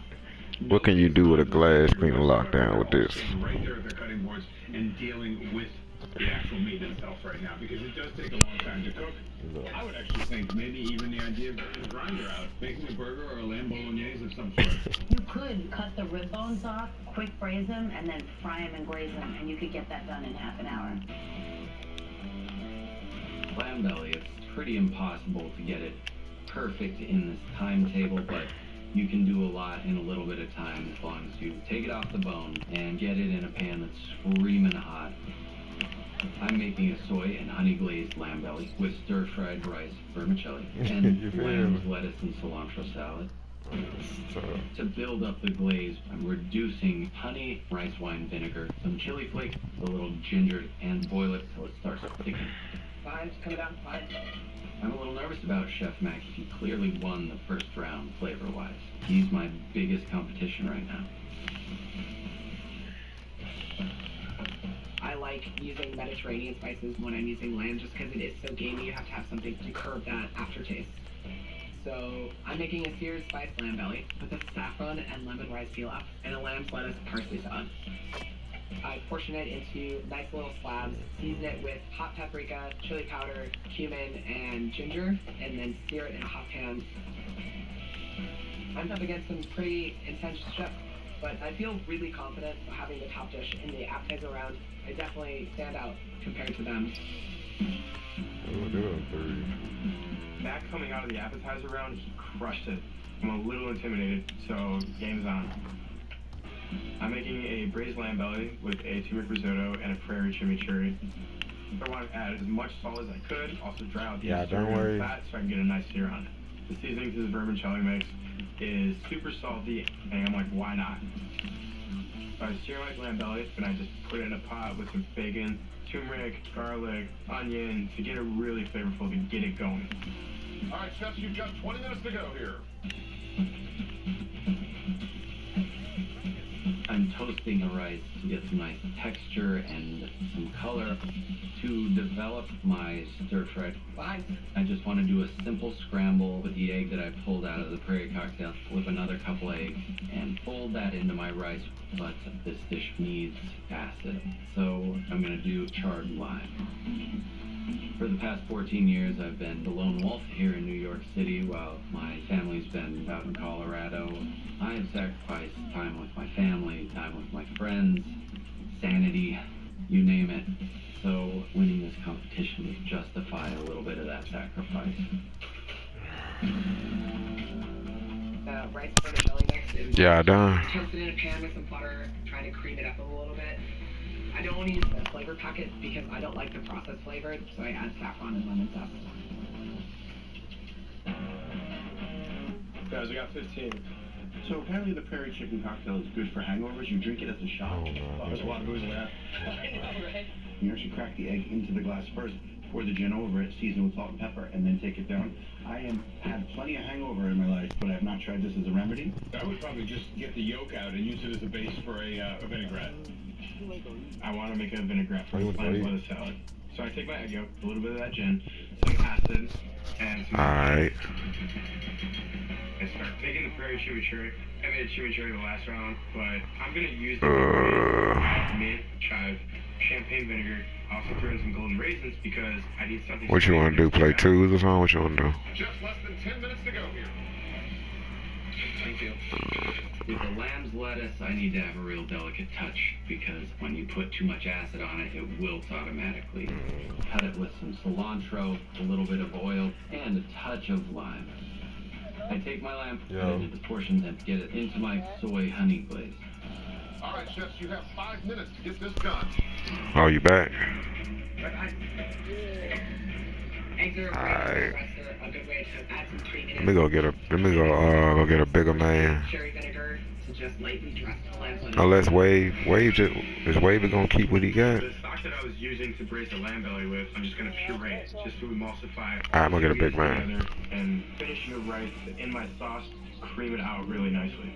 What can you do with a glass cleaner lockdown with this? Right there at the cutting boards and dealing with the actual meat itself right now, because it does take a long time to cook. I would actually think maybe even the idea of getting the grinder out, making a burger or a lamb bolognese of some sort. You could cut the rib bones off, quick braise them, and then fry them and glaze them, and you could get that done in half an hour. Lamb belly, it's pretty impossible to get it perfect in this timetable, but you can do a lot in a little bit of time as long as you take it off the bone and get it in a pan that's screaming hot. I'm making a soy and honey glazed lamb belly with stir-fried rice, vermicelli, and lamb's lettuce and cilantro salad. To build up the glaze, I'm reducing honey, rice wine vinegar, some chili flakes, a little ginger, and boil it till it starts thickening. Five, coming down 5. I'm a little nervous about Chef Max. He clearly won the first round flavor-wise. He's my biggest competition right now. I like using Mediterranean spices when I'm using lamb just because it is so gamey. You have to have something to curb that aftertaste. So I'm making a seared spiced lamb belly with a saffron and lemon rice pilaf and a lamb's lettuce parsley salad. I portion it into nice little slabs, season it with hot paprika, chili powder, cumin, and ginger, and then sear it in a hot pan. I'm up against some pretty intense chefs, but I feel really confident having the top dish in the appetizer round. I definitely stand out compared to them. Mac coming out of the appetizer round, he crushed it. I'm a little intimidated, so game's on. I'm making a braised lamb belly with a turmeric risotto and a prairie chimichurri. I want to add as much salt as I could, also dry out the fat so I can get a nice sear on it. The seasoning to this vermicelli mix is super salty, and I'm like, why not? So I sear my lamb belly, and I just put it in a pot with some bacon, turmeric, garlic, onion, to get it really flavorful, to get it going. All right, chefs, you've got 20 minutes to go here. I'm toasting the rice to get some nice texture and some color. To develop my stir-fried, I just want to do a simple scramble with the egg that I pulled out of the prairie cocktail, flip another couple eggs, and fold that into my rice. But this dish needs acid, so I'm going to do charred lime. For the past 14 years, I've been the lone wolf here in New York City while my family's been out in Colorado. I have sacrificed time with my family, time with my friends, sanity, you name it. So winning this competition would justify a little bit of that sacrifice. Rice vermicelli mix is done. toasted in a pan with some butter, trying to cream it up a little bit. I don't want to use the flavor packet because I don't like the processed flavor, so I add saffron and lemon zest. Guys, we got 15. So apparently the prairie chicken cocktail is good for hangovers. You drink it as a shot. There's a lot of booze in that. You actually crack the egg into the glass first, pour the gin over it, season with salt and pepper, and then take it down. I had plenty of hangover in my life, but I've not tried this as a remedy. I would probably just get the yolk out and use it as a base for a vinaigrette. I want to make a vinaigrette for lamb's lettuce salad. So I take my egg yolk, a little bit of that gin, some acid, and some... Alright. I start making the prairie chimichurri. I made a chimichurri the last round, but I'm going to use the mint, chive, champagne vinegar. I also threw in some golden raisins because I need something... What you want to do? Play twos or something? What you want to do? Just less than 10 minutes to go here. Thank you. With the lamb's lettuce, I need to have a real delicate touch because when you put too much acid on it, it wilts automatically. Cut it with some cilantro, a little bit of oil, and a touch of lime. I take my lamb, cut it into portions, and get it into my soy honey glaze. All right, chefs, you have 5 minutes to get this done. Oh, you back? Alright. A good way to add some creaminess. Let me go get a bigger man. Cherry vinegar to just lightly dress the lamb. Unless Wave is Wave gonna keep what he got? The stock that I was using to braise the lamb belly with, I'm just gonna puree it, just to emulsify. Alright, I'm gonna get a big man. And finish your rice in my sauce, cream it out really nicely.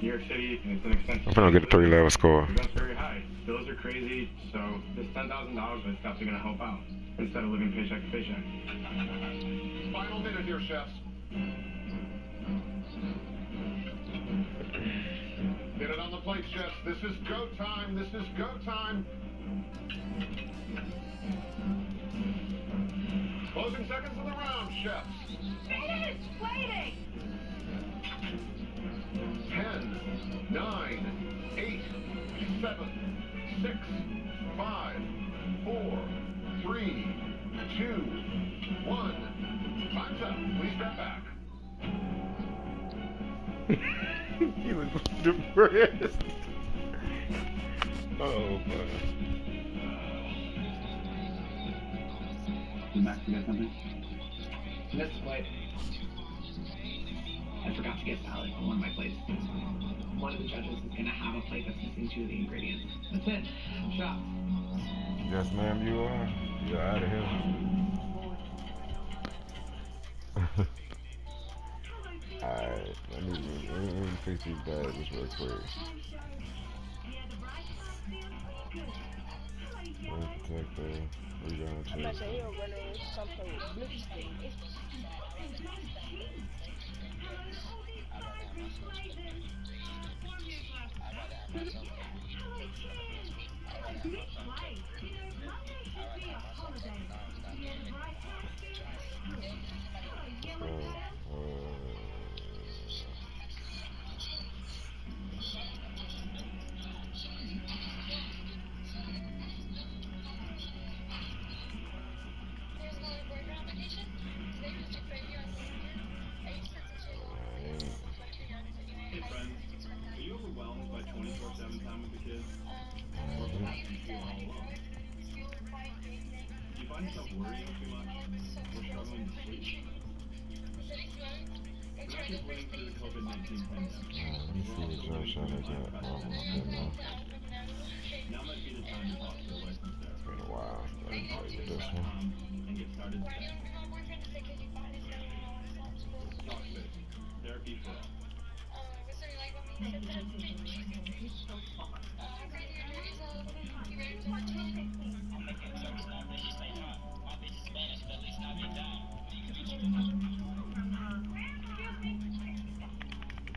New York City, it's an expensive. I'm gonna get a 3-level score. That's very high. Bills are crazy, so this $10,000 worth stuff is gonna help out instead of living paycheck to paycheck. Final minute here, chefs. Get it on the plate, chefs. This is go time. This is go time. Closing seconds of the round, chefs. Finish waiting. 10, 9, 8, 7, 6, 5, 4, 3, 2, 1. Time's up. Please step back. He was depressed. Oh, man. Did Max forget something? Missed a plate. I forgot to get salad on one of my plates. One of the judges is gonna have a plate that's missing 2 of the ingredients. That's it. I'm shocked. Yes, ma'am, you are. You're out of here. Alright, let me fix these badges real quick. Protector, rebound I'm not chaser. saying he'll run in something with blitz. Hey friends, are you overwhelmed by 24/7 time with the kids? Or perhaps you feel all alone? Do you find yourself worrying too much? Or struggling to sleep? We're not just living through the COVID-19 pandemic. Let me see what jumpshot I got. Now might be the time to talk to a licensed therapist. It's been a while. I didn't play with this one. And get started today. Talkspace. Therapy for all.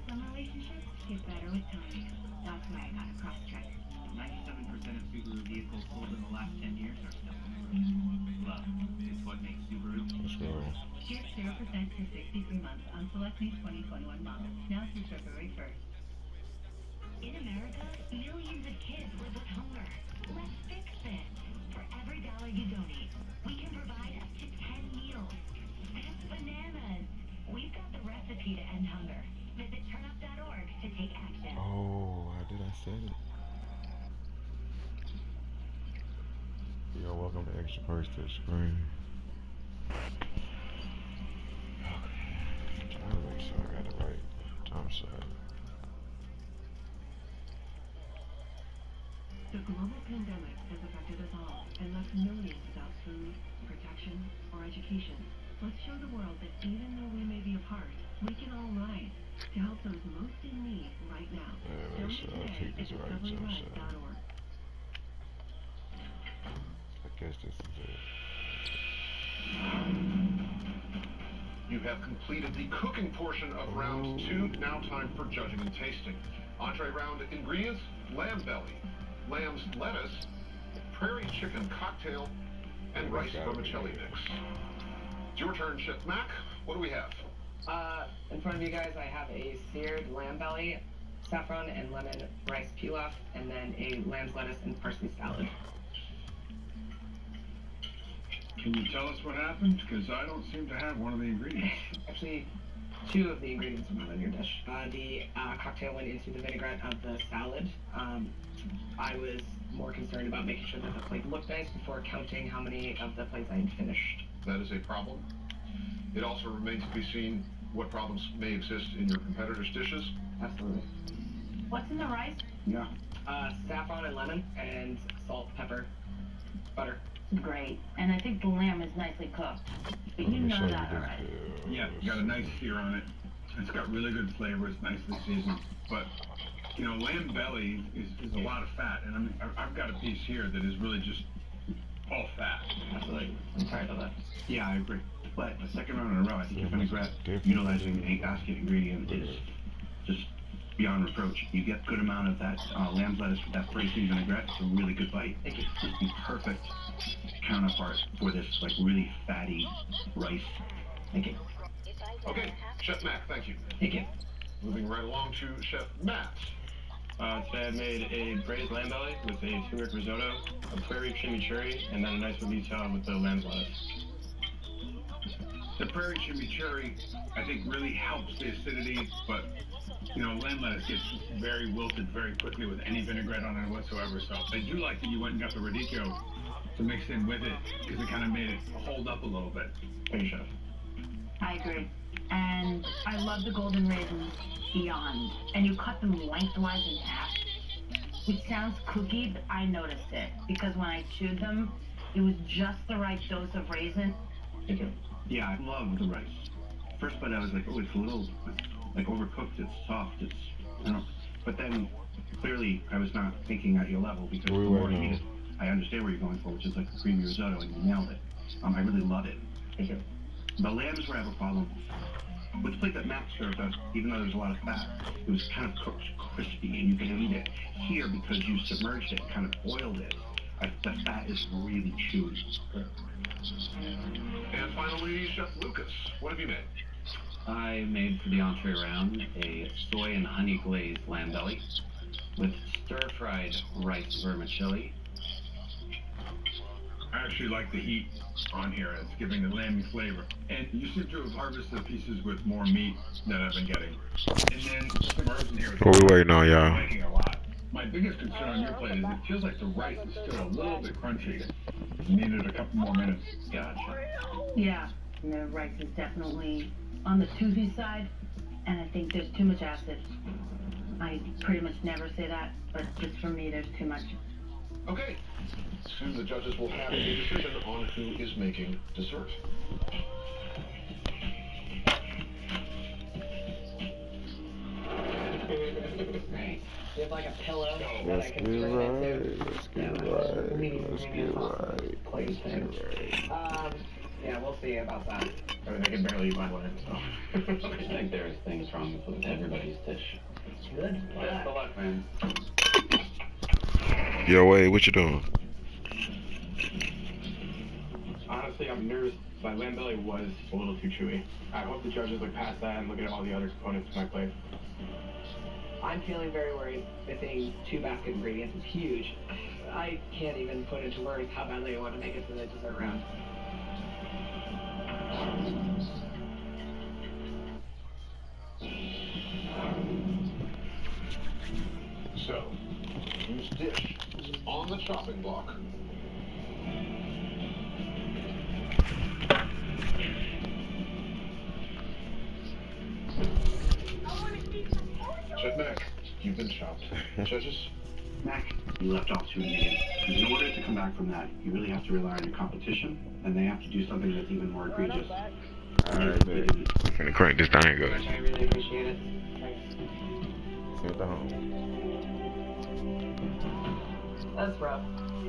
Some relationships get better with time. That's why I got a cross-track. 97% of Subaru vehicles sold in the last 10 years are still love. It's what makes Subaru. Here's 0% for 63 months on select new 2021 models. Now through February 1st. In America, millions of kids live with hunger. Let's fix it. For every $1 you donate, we can provide up to 10 meals. That's bananas. We've got the recipe to end hunger. Visit turnup.org to take action. Oh, how did I say it? You're welcome to extra perks to the screen. Okay. Trying to make sure I got the right jump shot. The global pandemic has affected us all and left millions without food, protection, or education. Let's show the world that even though we may be apart, we can all rise to help those most in need right now. Yeah, make sure I pick this right jump shot. I guess this is it. You have completed the cooking portion of round 2. Now time for judging and tasting. Entree round ingredients: lamb belly, lamb's lettuce, prairie chicken cocktail, and rice vermicelli mix. It's your turn, Chef Mac. What do we have? In front of you guys, I have a seared lamb belly, saffron and lemon rice pilaf, and then a lamb's lettuce and parsley salad. Can you tell us what happened? Because I don't seem to have one of the ingredients. Actually, 2 of the ingredients are not on your dish. The cocktail went into the vinaigrette of the salad. I was more concerned about making sure that the plate looked nice before counting how many of the plates I had finished. That is a problem. It also remains to be seen what problems may exist in your competitors' dishes. Absolutely. What's in the rice? Yeah. Saffron and lemon, and salt, pepper, butter. Great. And I think the lamb is nicely cooked. But you know that, alright? Yeah, got a nice sear on it. It's got really good flavor. It's nicely seasoned. But, you know, lamb belly is a lot of fat. And I mean, I've got a piece here that is really just all fat. Absolutely. I'm tired of that. Yeah, I agree. But the second round in a row, I think your vinaigrette, utilizing a basket ingredient, is just beyond reproach. You get good amount of that lamb's lettuce with that braising vinaigrette. It's a really good bite. It's the perfect counterpart for this like really fatty rice. Thank you. Okay, Chef Mac, thank you. Thank you. Moving right along to Chef Matt. Today I made a braised lamb belly with a turmeric risotto, a prairie chimichurri, and then a nice release salad with the lamb's lettuce. The prairie chimichurri, I think, really helps the acidity, but, you know, lamb lettuce gets very wilted very quickly with any vinaigrette on it whatsoever. So I do like that you went and got the radicchio to mix in with it, because it kind of made it hold up a little bit. Hey, Chef. I agree. And I love the golden raisins beyond. And you cut them lengthwise in half. It sounds kooky, but I noticed it. Because when I chewed them, it was just the right dose of raisin. Yeah, I love the rice. First bite, I was like, oh, it's a little, like, overcooked. It's soft. It's, I don't know. But then, clearly, I was not thinking at your level, because the more you eat it, I understand where you're going for, which is like a creamy risotto, and you nailed it. I really love it. Thank you. The lamb is where I have a problem. With the plate that Matt served us, even though there's a lot of fat, it was kind of cooked crispy, and you can eat it. Here, because you submerged it, kind of boiled it, the fat is really chewy. And finally, Chef Lucas, what have you made? I made for the entree round a soy and honey glazed lamb belly with stir-fried rice vermicelli. I actually like the heat on here. It's giving the lamby flavor. And you seem to have harvested the pieces with more meat than I've been getting. And then some herbs in here. What we waiting on, y'all? Liking a lot. My biggest concern on your plate is it feels like the rice is still a little bit crunchy. You needed a couple more minutes. Gotcha. Yeah, the rice is definitely on the toothy side, and I think there's too much acid. I pretty much never say that, but just for me, there's too much. Okay. Soon the judges will have a decision on who is making dessert. Right. You have like a pillow that Let's I get can turn into. Let's get right. Let's get right. Yeah, we'll see about that. I mean, I can barely eat my lamb, so. I think there's things wrong with everybody's dish. Good. Best of luck, man. Yo, wait, what you doing? Honestly, I'm nervous. My lamb belly was a little too chewy. I hope the judges look past that and look at all the other components of my plate. I'm feeling very worried. Missing 2 basket ingredients is huge. I can't even put into words how badly I want to make it to the dessert round. So, whose dish is on the chopping block? Chef Mac, you've been chopped. Judges? Mac, you left off 2 ingredients. In order to come back from that, you really have to rely on your competition, and they have to do something that's even more egregious. Alright, man. I'm finna crank this thing up. I really appreciate it. Thanks. Send it home. That's rough,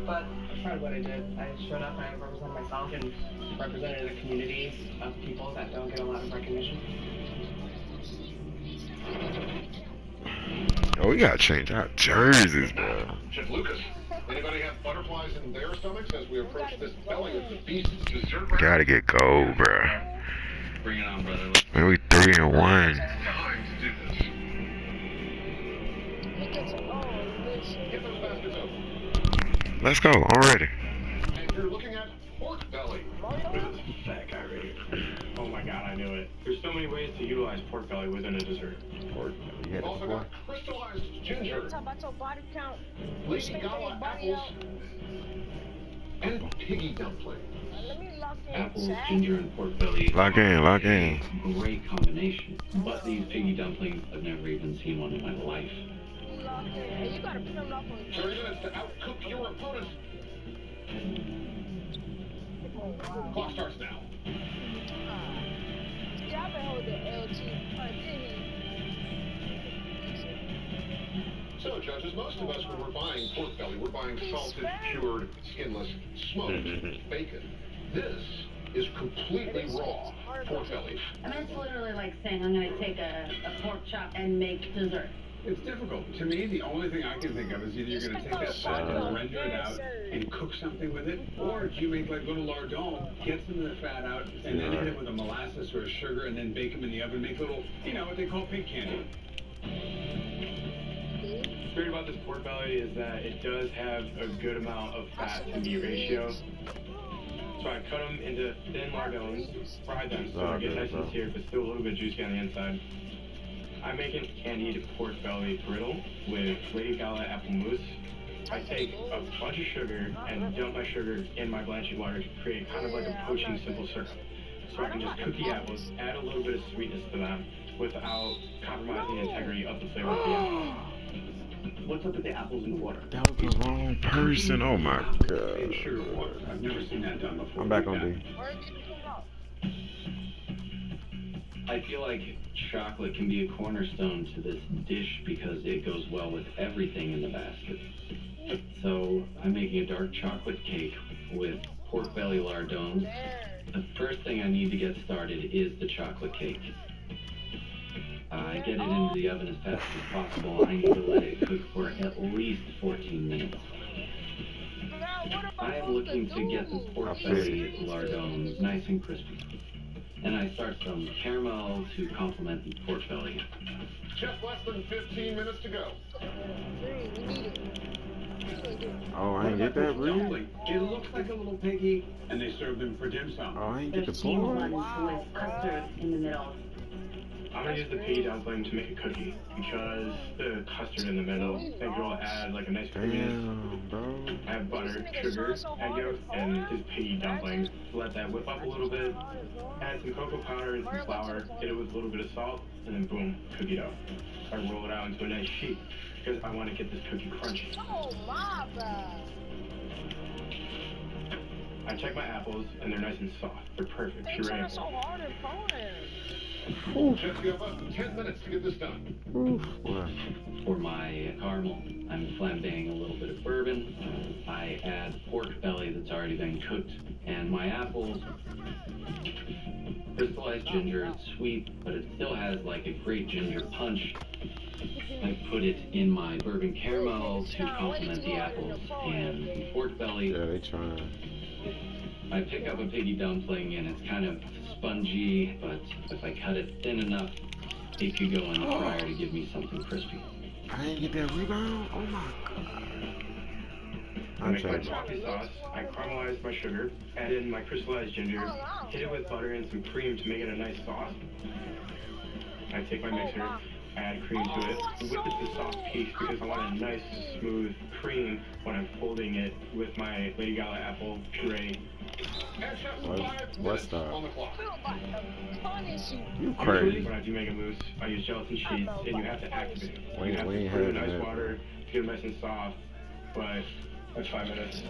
but I'm proud of what I did. I showed up, I represented myself, and represented a community of people that don't get a lot of recognition. Oh, we gotta change our jerseys, bro. Chef Lucas, anybody have butterflies in their stomachs as we approach this belly of the beast dessert round? Gotta get gold, bro. Bring it on, brother. Man, we 3-1. Time to do this. Get those baskets open. Let's go. I'm ready. And you're looking at pork belly. This is fat guy right here. Oh my god, I knew it. There's so many ways to utilize pork belly within a dessert. Pork belly. You had We've it also before? got crystallized ginger, body count. Lady Gala apples, and piggy dumpling. Let me lock in. Apples, ginger, and pork belly. Lock in, lock in. Great combination. But these piggy dumplings, I've never even seen one in my life. Lock in. Hey, you gotta put them off on 30 minutes to outcook your opponent. Clock starts now. Yeah, I've been holding LT. So, judges, most of us, when we're buying pork belly, we're buying salted, cured, skinless, smoked bacon. This is completely raw pork belly. I mean, it's literally like saying I'm going to take a pork chop and make dessert. It's difficult. To me, the only thing I can think of is either you're going to take that fat and render it out and cook something with it, or if you make like little lardons, get some of the fat out, and then hit it with a molasses or a sugar, and then bake them in the oven. Make little, you know, what they call pig candy. What's great about this pork belly is that it does have a good amount of fat to meat ratio. So I cut them into thin lardons, fry them so they get nice and seared, but still a little bit juicy on the inside. I make an candied pork belly griddle with Lady Gala apple mousse. I take a bunch of sugar and dump my sugar in my blanching water to create kind of like a poaching simple syrup. So I can just cook the apples, add a little bit of sweetness to them without compromising the integrity of the flavor of the apples. What's up with the apples in water? That was the wrong person. Oh my god. Sugar water. I've never seen that done before. I'm back on D. I feel like chocolate can be a cornerstone to this dish because it goes well with everything in the basket. So I'm making a dark chocolate cake with pork belly lardons. The first thing I need to get started is the chocolate cake. I get it into the oven as fast as possible. I need to let it cook for at least 14 minutes. I am looking to get the pork belly lardons nice and crispy. And I start some caramel to complement the pork belly. Just less than 15 minutes to go. Oh, I didn't get that, really? It looks like a little piggy, and they serve them for dim sum. Oh, I didn't get the Cheese ones pork. with custard in the middle. I'm gonna use the piggy dumpling to make a cookie because the custard in the middle, I think it'll add like a nice creaminess. Damn, bro. I have butter, sugar, egg yolk, and this piggy dumpling. Let that whip up a little bit. Add some cocoa powder and some flour. Hit it with a little bit of salt, and then boom, cookie dough. I roll it out into a nice sheet because I want to get this cookie crunchy. Oh my god. I check my apples, and they're nice and soft. They're perfect, They puree. try so hard and fun. Just give us 10 minutes to get this done. For my caramel, I'm flambeing a little bit of bourbon. I add pork belly that's already been cooked, and my apples. Crystallized ginger, it's sweet, but it still has like a great ginger punch. I put it in my bourbon caramel to complement the apples and the pork belly. Yeah, they trying. I pick up a piggy dumpling and it's kind of spongy, but if I cut it thin enough, it could go in the fryer to give me something crispy. I didn't get that rebound? Oh my god. I make my toffee sauce, I caramelize my sugar, add in my crystallized ginger, hit it with butter and some cream to make it a nice sauce. I take my mixer, add cream to it, whip it to soft paste because I want a nice smooth cream when I'm folding it with my Lady Gala apple puree. What's that? You Usually crazy. when I do make a mousse, I use gelatin sheets and you have to activate it. We You have ain't to put it in having ice that. water to get it nice and soft, but that's 5 minutes.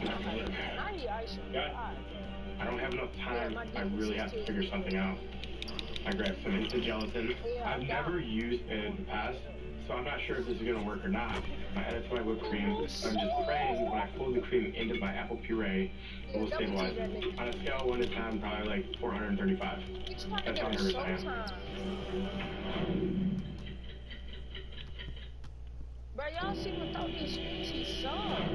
I don't have enough time. I really have to figure something out. I grabbed some instant gelatin. I've never used it in the past, so I'm not sure if this is going to work or not. I add it to my whipped cream. I'm just praying when I fold the cream into my apple puree, it will stabilize it. On a scale of 1 to 10, probably like 435. That's how nervous I am. Bro, y'all see without these screens, he sucks.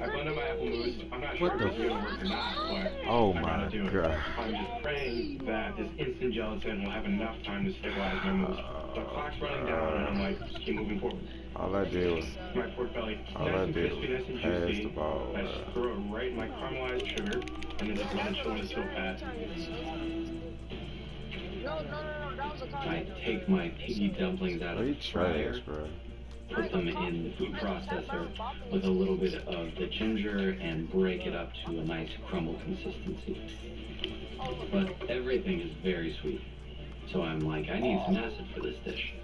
I blend up my apple mousse. I'm not sure if it's going to work or not, but Oh I my gotta do it. god. I'm just praying that this instant gelatin will have enough time to stabilize my mousse. The clock's running down, and I'm like, just keep moving forward. All I did was, My pork belly, all nice I and did crispy, nice and was pass juicy. the ball. I just throw it right in my caramelized sugar, and then just let it chill in a chill pad. No, that was a I contact. take my piggy dumplings out of They the fryer, trash, bro. put them in the food processor with a little bit of the ginger and break it up to a nice crumble consistency. But everything is very sweet. So I'm like, I need some acid for this dish.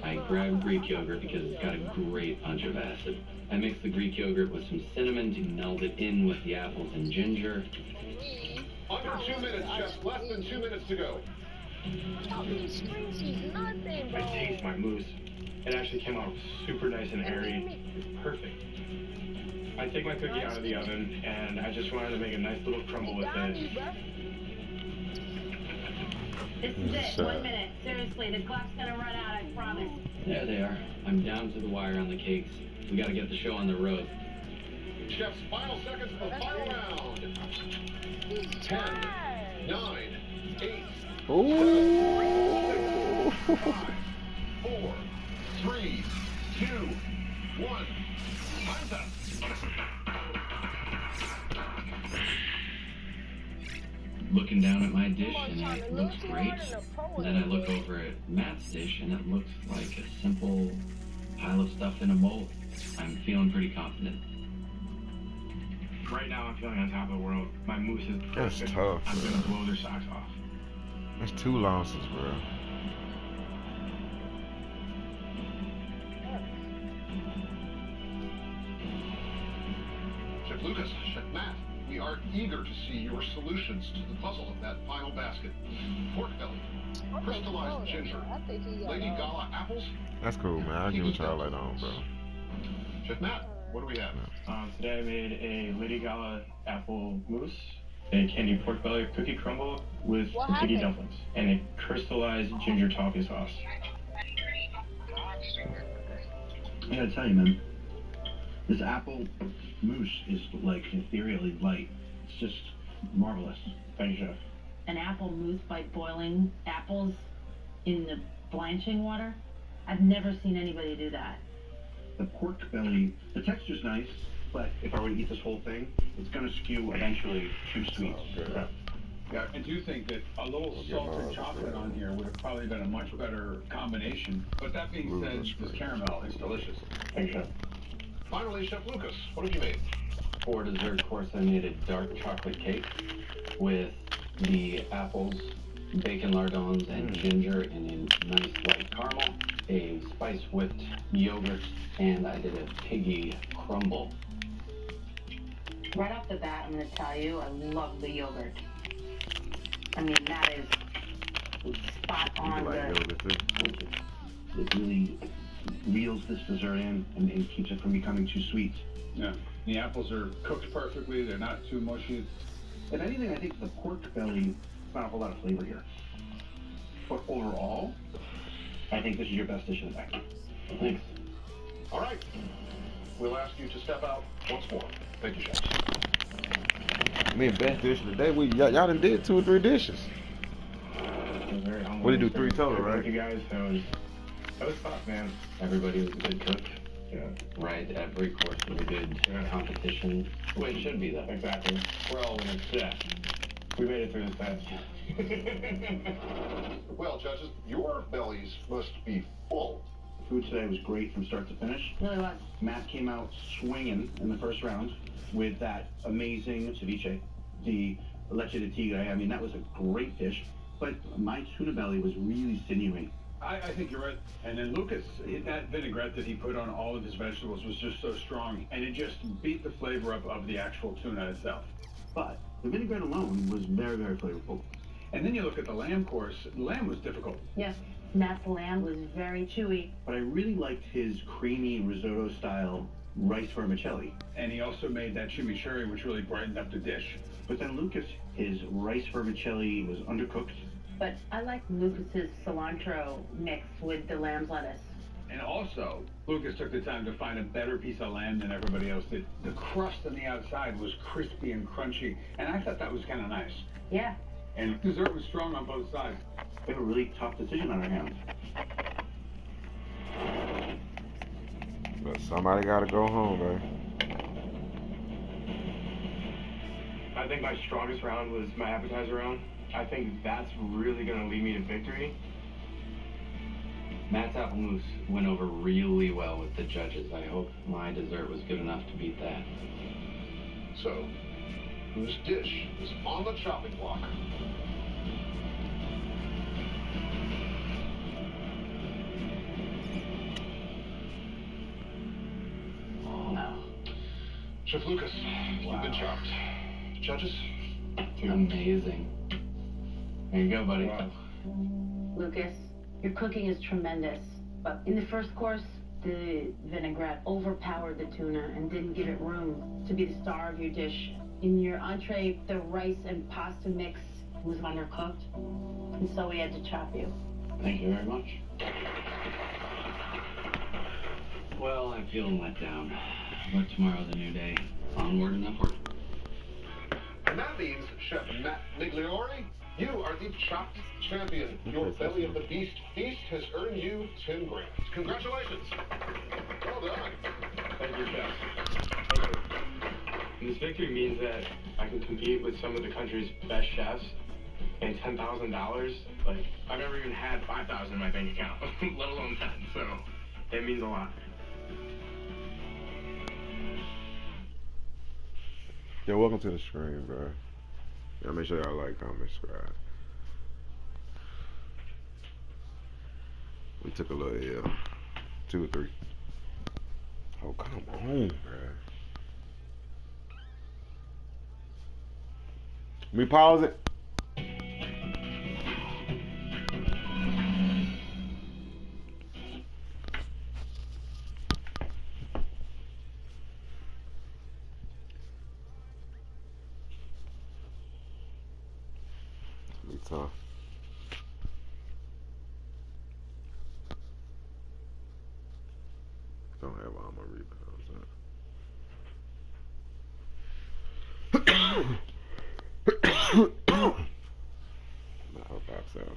I grab Greek yogurt because it's got a great punch of acid. I mix the Greek yogurt with some cinnamon to meld it in with the apples and ginger. Under 2 minutes, just less than 2 minutes to go. Without these screens, he's nothing, bro. I taste my mousse. It actually came out super nice and airy. It's perfect. I take my cookie out of the oven, and I just wanted to make a nice little crumble with it. This is it. 1 minute. Seriously, the clock's gonna run out, I promise. There they are. I'm down to the wire on the cakes. We gotta get the show on the road. Chef's final seconds for the final round. 10, 9, 8, 7, 6, 5, 4, 3, 2, 1. Time's up. Looking down at my dish and it looks great. And then I look over at Matt's dish and it looks like a simple pile of stuff in a bowl. I'm feeling pretty confident. Right now I'm feeling on top of the world. My mousse is perfect. That's tough, I'm bro. gonna blow their socks off. That's 2 losses, bro. Chef Lucas, Chef Matt, we are eager to see your solutions to the puzzle of that final basket. Pork belly, crystallized ginger, Lady Gala apples. That's cool, man. I'll give it y'all later on, bro. Chef Matt, what do we have? Today I made a Lady Gala apple mousse, a candy pork belly cookie crumble with piggy dumplings, and a crystallized ginger toffee sauce. I gotta tell you, man, this apple mousse is like ethereally light. It's just marvelous. Thank you, Chef. An apple mousse by boiling apples in the blanching water? I've never seen anybody do that. The pork belly, the texture's nice, but if I were to eat this whole thing, it's gonna skew eventually too sweet. Yeah, I do think that a little salted chocolate on here would have probably been a much better combination. But that being said, this caramel is delicious. Thanks, Chef. Finally, Chef Lucas, what have you made? For dessert course, I made a dark chocolate cake with the apples, bacon lardons, and ginger in a nice light caramel, a spice whipped yogurt, and I did a piggy crumble. Right off the bat, I'm going to tell you, I love the yogurt. I mean, that is spot on. It really reels this dessert in and keeps it from becoming too sweet. Yeah, the apples are cooked perfectly. They're not too mushy. If anything, I think the pork belly, not a whole lot of flavor here. But overall, I think this is your best dish in the pack. Thanks. All right. We'll ask you to step out once more. Thank you, Chef. Me and best dish of the day. Y'all done did 2 or 3 dishes. What did you do? 3 total, right? Thank you guys. That was tough, man. Everybody was a good cook. Yeah. Right, every course was a good competition. The way it should be, though. Exactly. We're all winners. Yeah. We made it through this test. Well, judges, your bellies must be full. The food today was great from start to finish. Really was. Matt came out swinging in the first round with that amazing ceviche, the leche de tigre. I mean, that was a great dish, but my tuna belly was really sinewy. I think you're right. And then Lucas, that vinaigrette that he put on all of his vegetables was just so strong, and it just beat the flavor up of the actual tuna itself. But the vinaigrette alone was very, very flavorful. And then you look at the lamb course. The lamb was difficult. Yes, Matt's lamb was very chewy. But I really liked his creamy risotto-style rice vermicelli. And he also made that chimichurri, which really brightened up the dish. But then Lucas, his rice vermicelli was undercooked. But I like Lucas's cilantro mix with the lamb's lettuce. And also, Lucas took the time to find a better piece of lamb than everybody else did. The crust on the outside was crispy and crunchy, and I thought that was kind of nice. Yeah. And dessert was strong on both sides. We have a really tough decision on our hands. But somebody gotta go home, man. I think my strongest round was my appetizer round. I think that's really going to lead me to victory. Matt's apple mousse went over really well with the judges. I hope my dessert was good enough to beat that. So, whose dish is on the chopping block? No. Chef Lucas, you've been chopped. Judges? Amazing. There you go, buddy. Wow. Lucas, your cooking is tremendous, but in the first course, the vinaigrette overpowered the tuna and didn't give it room to be the star of your dish. In your entree, the rice and pasta mix was undercooked, and so we had to chop you. Thank you very much. Well, I'm feeling let down, but tomorrow's a new day. Onward and upward. And that means Chef Matt Migliore You are the chopped champion. Your Belly of the Beast feast has earned you 10 grand. Congratulations. Well done. Thank you, Chef. This victory means that I can compete with some of the country's best chefs, and $10,000, like, I've never even had $5,000 in my bank account, let alone 10, so it means a lot. Yo, welcome to the stream, bro. Y'all make sure y'all like, comment, subscribe. We took a little L. 2 or 3. Oh, come on, bro. Let me pause it. Be tough. Don't have all my rebounds. Not her box out.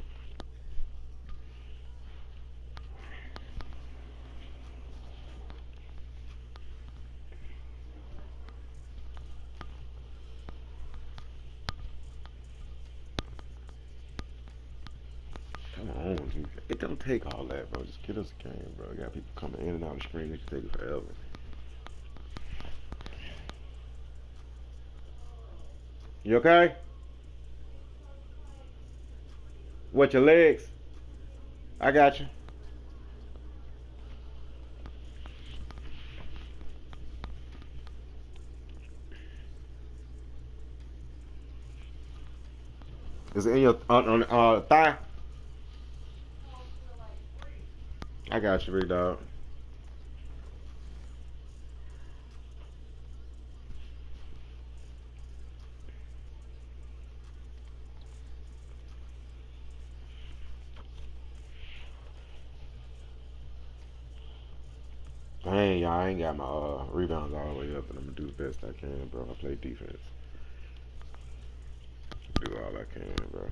Come on, dude. It don't take all that, bro. Just get us a game, bro. You got people coming in and out of the screen. It can take forever. You okay? What, your legs? I got you. Is it in your on thigh? I got you, big dog. Dang, y'all, I ain't got my rebounds all the way up, and I'm gonna do the best I can, bro. I play defense. Do all I can, bro.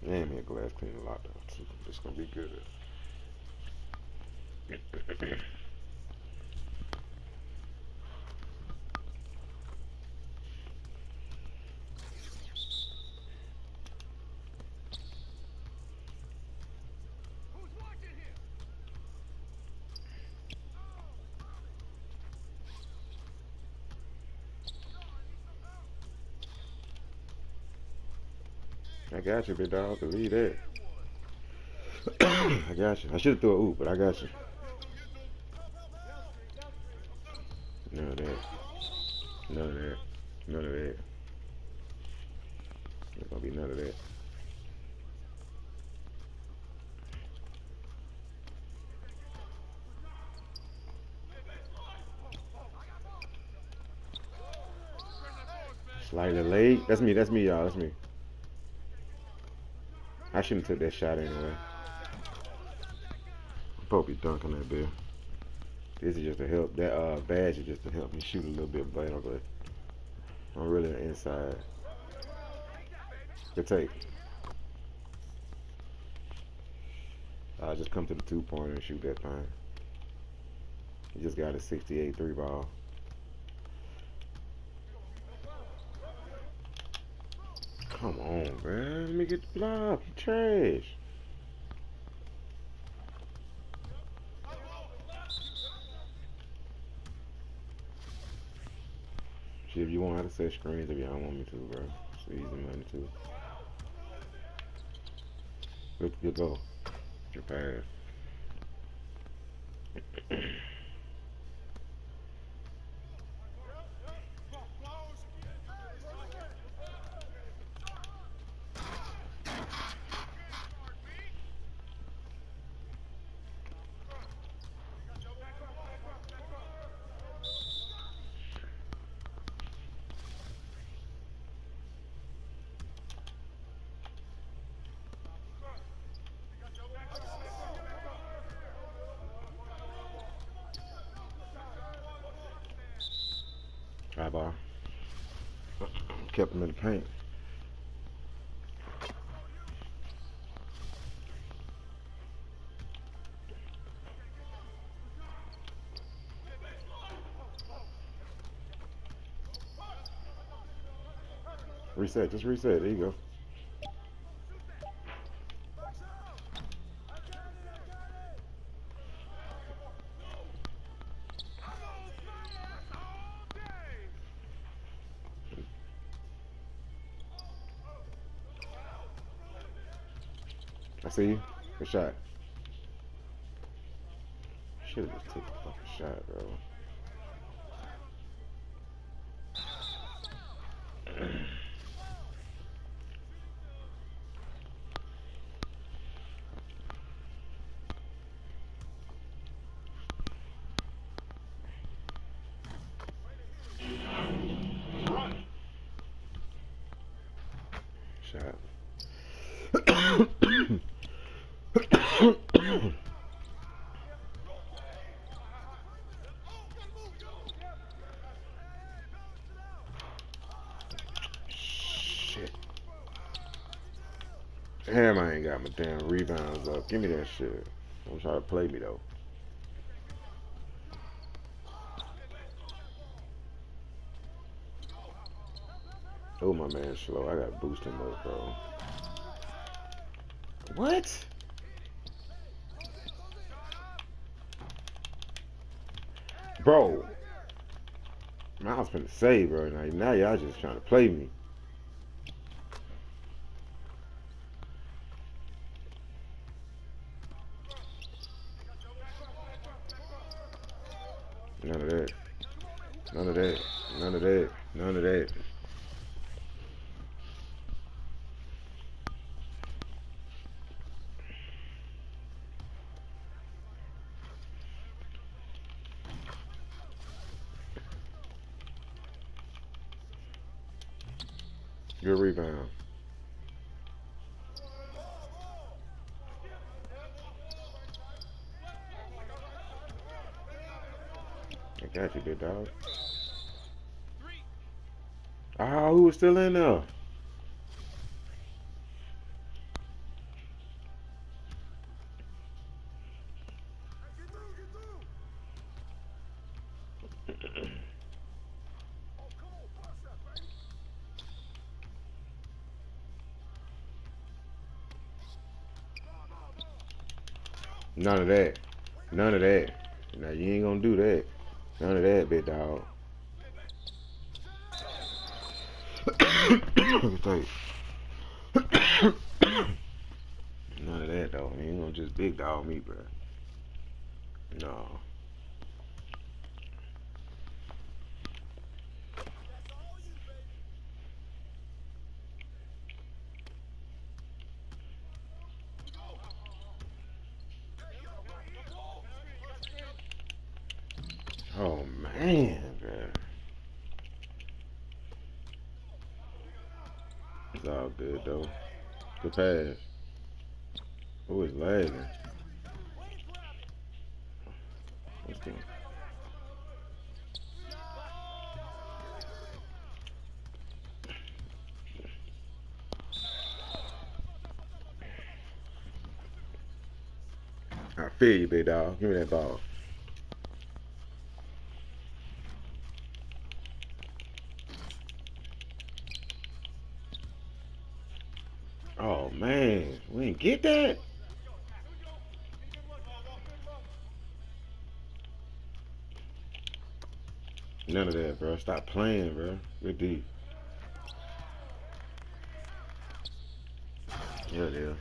And me a glass cleaner lockdown too. It's gonna be good. I got you, big dog. Believe that. I got you. I should have threw a oop, but I got you. None of that. None of that. None of that. There's gonna be none of that. Slightly late. That's me, y'all. That's me. I shouldn't have took that shot anyway. I'm probably dunking that bill. This is just to help. That badge is just to help me shoot a little bit better, but I'm really inside. Good take. I just come to the 2-pointer and shoot that thing. He just got a 68 3-ball. Come on, man. Let me get the block. You trash. Shit, if you want, I can set screens if y'all want me to, bro. It's easy money, too. Good go. Your pass. kept him in the paint. Reset, just reset. There you go. I see you. Good shot. Should have just taken the fucking shot, bro. Shot. Shit. Damn, I ain't got my damn rebounds up. Give me that shit. Don't try to play me though. Oh, my man's slow. I gotta boost him up, bro. What? Bro. I was finna say, bro. Now y'all just trying to play me. None of that. None of that. None of that. None of that. Good rebound. I got you, big dog. Ah, who was still in there? None of that. None of that. Now you ain't gonna do that. None of that, big dog. None of that though. You ain't gonna just big dog me, bro. No. Oh man, bro. It's all good though. Good pass. Oh, it's lagging. Let's go. I feel you, big dog. Give me that ball. Oh man, we didn't get that. None of that, bro. Stop playing, bro. Good D. Yeah, yeah.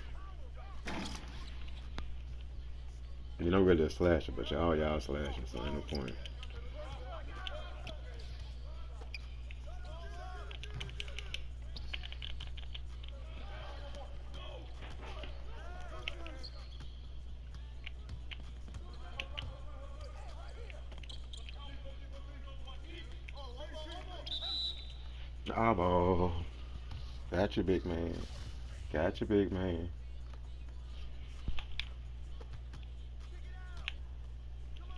You know, really a slasher, but y'all slashing, so ain't no point. Oh, got you, big man. Got you, big man.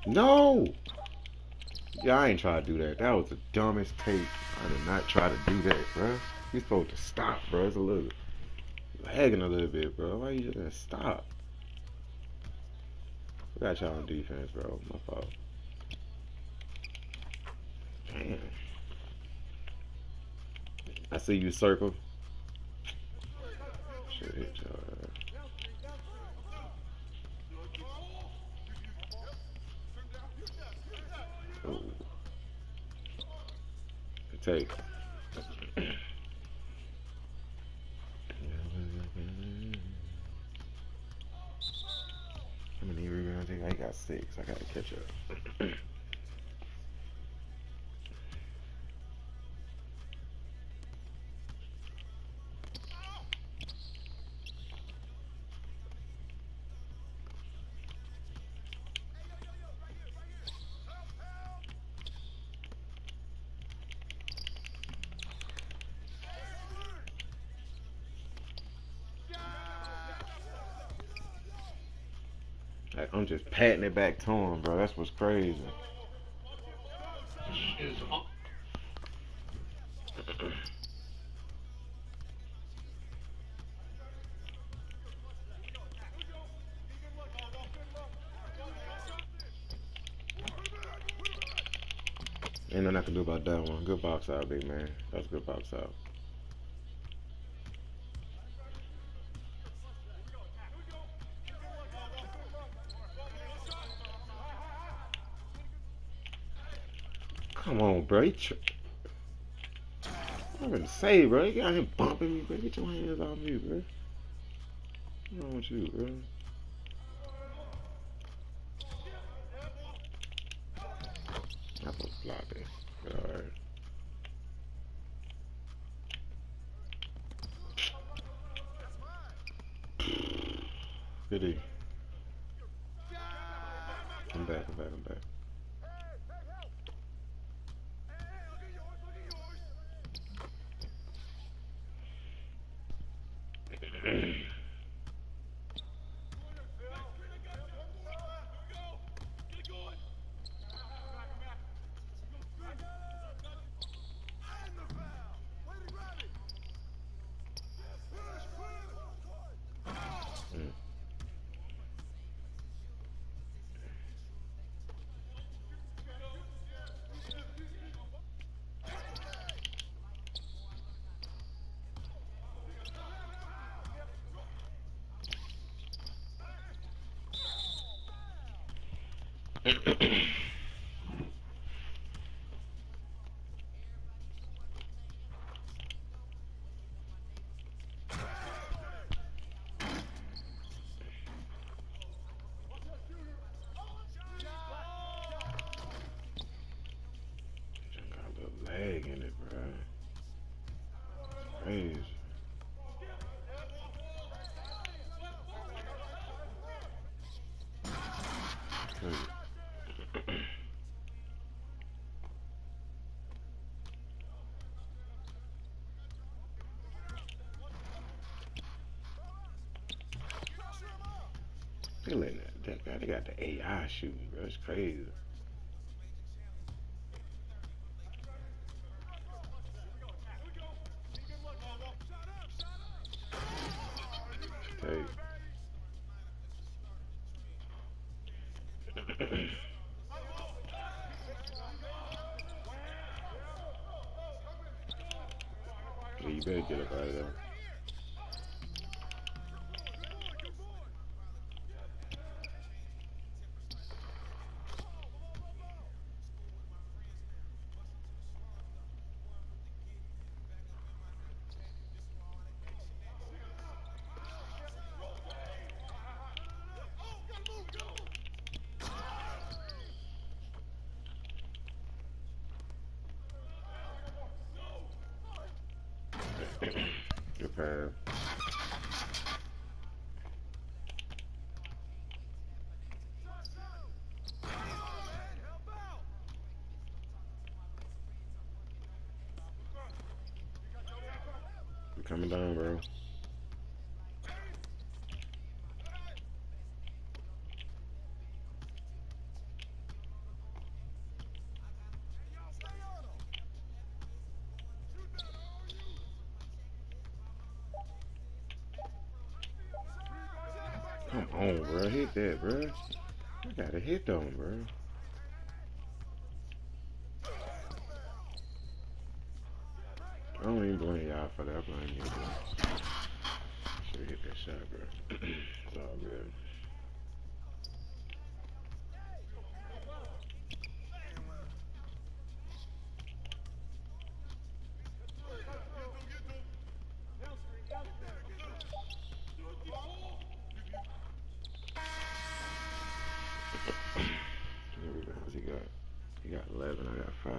No! Yeah, I ain't try to do that. That was the dumbest tape. I did not try to do that, bruh. You supposed to stop, bro. It's a little lagging a little bit, bro. Why you just gonna stop? We got y'all on defense, bro. My fault. Damn. I see you circle. Should hit y'all. Oh. Take. How many rebounds? I got 6. I gotta catch up. I'm just patting it back to him, bro. That's what's crazy. Ain't nothing I can do about that one. Good box out, big man. That's a good box out. Come on, bro. I'm gonna say, bro. You got him bumping me, bro. Get your hands off me, bro. What's wrong with you, bro? I'm gonna flop it. Alright. Good. I'm back. Leg in it, bro. Crazy. They letting that guy. They got the AI shooting, bro. It's crazy. Hey. Yeah, you better get up out of there. Good pass. You coming down, bro. Come on, bro. Hit that, bro. I got a hit on, bro. I don't even blame y'all for that. I blame you, bro. Should hit that shot, bro. It's all good. He got 11, I got 5.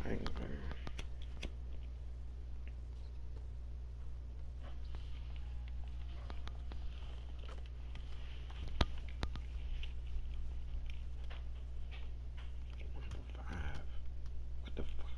I ain't gonna pay. What the fuck?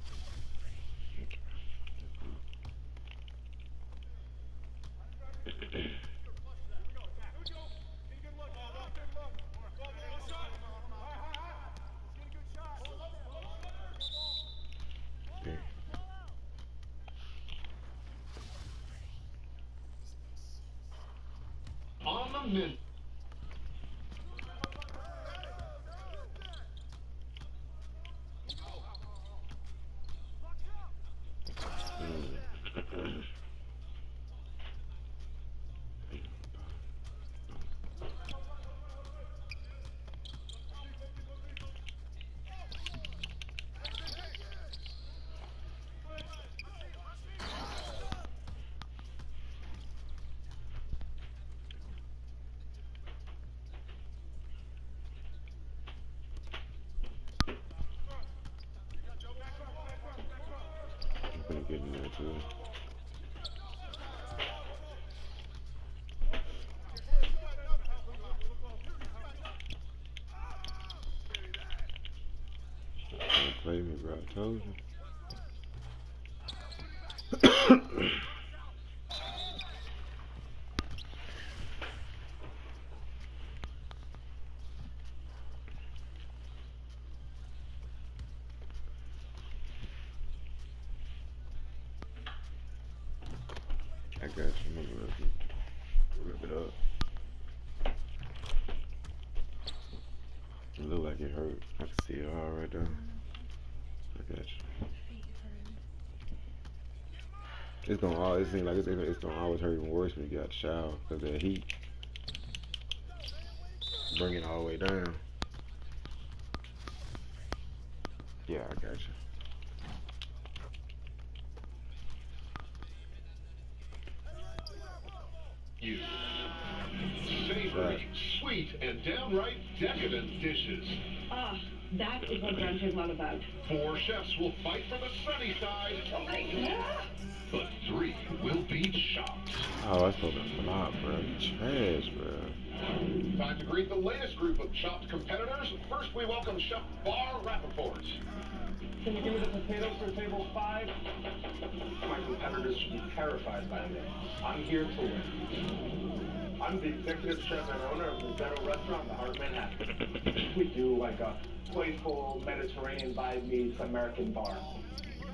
On the mid. I'm gonna get in there too. Don't play me, bro. I told you. I got you. Rip it up. It look like it hurt. I can see it all right there. I got you. It's gonna always seem like it's gonna always hurt even worse when you got to shower because of that heat. Bring it all the way down. Yeah, I got you. You. Savory, sweet, and downright decadent dishes. Ah, that is what brunch is all about. 4 chefs will fight for the sunny side. But 3 will be chopped. Oh, that's supposed to flop, bro. You trash, bro. Time to greet the latest group of chopped competitors. First, we welcome Chef Bar Rappaport. Can you give me the potatoes for table 5? My competitors should be terrified by me. I'm here to win. I'm the executive chef and owner of the Zeno restaurant in the heart of Manhattan. We do like a playful Mediterranean vibe meets American bar.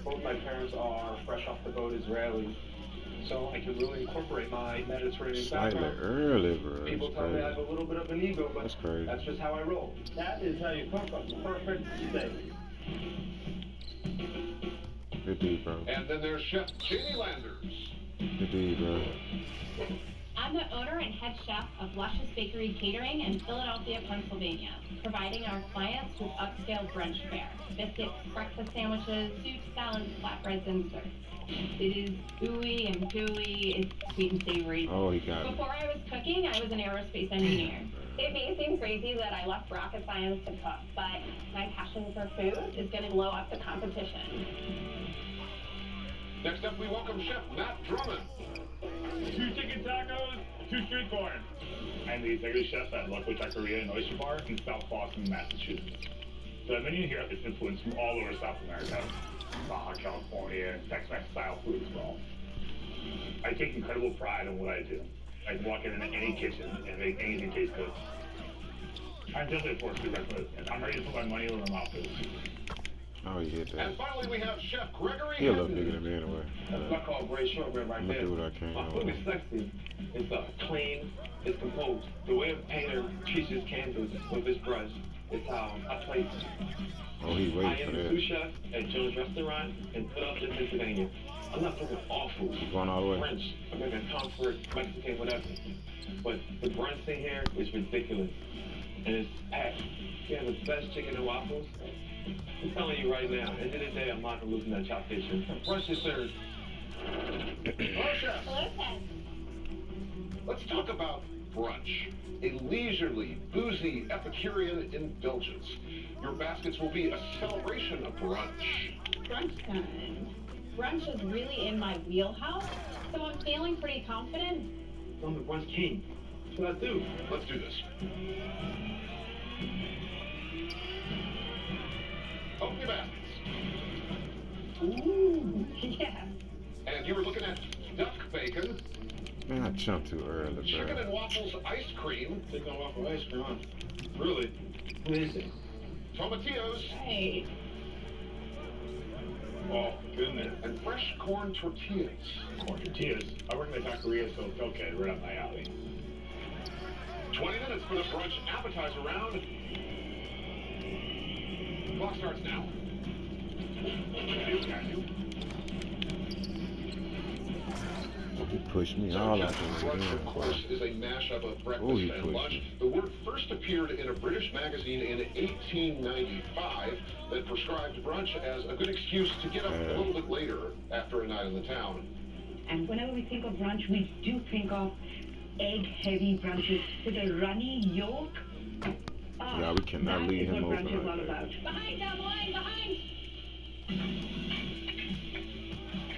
Both my parents are fresh off the boat Israelis, so I can really incorporate my Mediterranean Slightly background. early, bro. People tell me I have a little bit of an ego, but that's just how I roll. That is how you cook a perfect steak. Good dude, bro. And then there's Chef Jamie Landers. Good dude, bro. I'm the owner and head chef of Luscious Bakery Catering in Philadelphia, Pennsylvania, providing our clients with upscale brunch fare, biscuits, breakfast sandwiches, soups, salads, flatbreads, and desserts. It is ooey and gooey, it's sweet and savory. Oh, he got it. Before I was cooking, I was an aerospace engineer. It may seem crazy that I left rocket science to cook, but my passion for food is going to blow up the competition. Next up, we welcome Chef Matt Drummond. 2 chicken tacos, 2 street corn. I'm the executive chef at Local Taqueria and Oyster Bar in South Boston, Massachusetts. The menu here is influenced from all over South America, Baja California, and Tex-Mex style food as well. I take incredible pride in what I do. I can walk into any kitchen and make anything taste good. I'm definitely a force to be reckoned with, and I'm ready to put my money where my mouth is. Oh, he hit that. And finally, we have Chef Gregory. He a little bigger than me anyway. That's what I call gray shortbread right there. I'm gonna do what I can. My food is sexy. It's clean. It's composed. The way a painter treats his canvas with his brush is how I place. Oh, he waiting for that. I am the sous chef at Joe's Restaurant in Philadelphia, Pennsylvania. I'm not cooking all food. Going all the way. French, American comfort, Mexican, whatever. But the brunch thing here is ridiculous. And it's packed. We have the best chicken and waffles. I'm telling you right now, end of the day, I'm not losing that chop kitchen. Brunch is served. Hello, Chef. Hello, Ted. Let's talk about brunch. A leisurely, boozy, Epicurean indulgence. Your baskets will be a celebration of brunch. Brunch time. Brunch is really in my wheelhouse, so I'm feeling pretty confident. I'm the brunch king. That's what I do. Let's do this. Open your baskets. Ooh, yeah. And you were looking at duck bacon. Man, I jumped too early, bro. Chicken and waffles ice cream. Chicken and waffle ice cream, huh? Really? Amazing. Tomatillos. Hey. Oh, goodness. And fresh corn tortillas. Corn tortillas? I work in the taqueria, so it's okay. Right up my alley. 20 minutes for the brunch appetizer round. Clock starts now. He pushed me all out there. Brunch, of course, is a mashup of breakfast and lunch. The word first appeared in a British magazine in 1895 that prescribed brunch as a good excuse to get up a little bit later after a night in the town. And whenever we think of brunch, we do think of egg-heavy brunches with a runny yolk. Yeah, we cannot leave him open like that. Behind, behind, behind!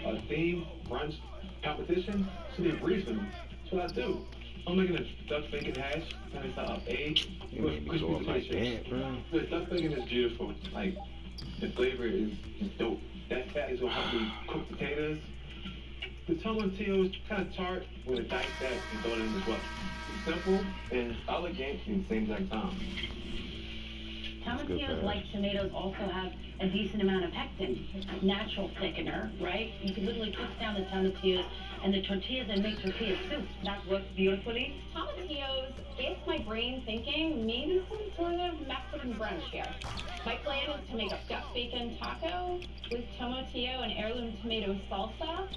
A theme, brunch, competition should be a breeze for me. That's what I do. I'm making a duck bacon hash, and it's egg with crispy potato. The duck bacon is beautiful. Like, the flavor is just dope. That fat is what helps me cook potatoes. The tomatillo is kind of tart with a dice that and throw it in as well. It's simple and elegant at the same exact time. Tomatillos, like tomatoes, also have a decent amount of pectin, natural thickener, right? You can literally cook down the tomatillos and the tortillas and make tortilla soup. That works beautifully. Tomatillos gets my brain thinking maybe some sort of Mexican brunch here. My plan is to make a duck bacon taco with tomatillo and heirloom tomato salsa.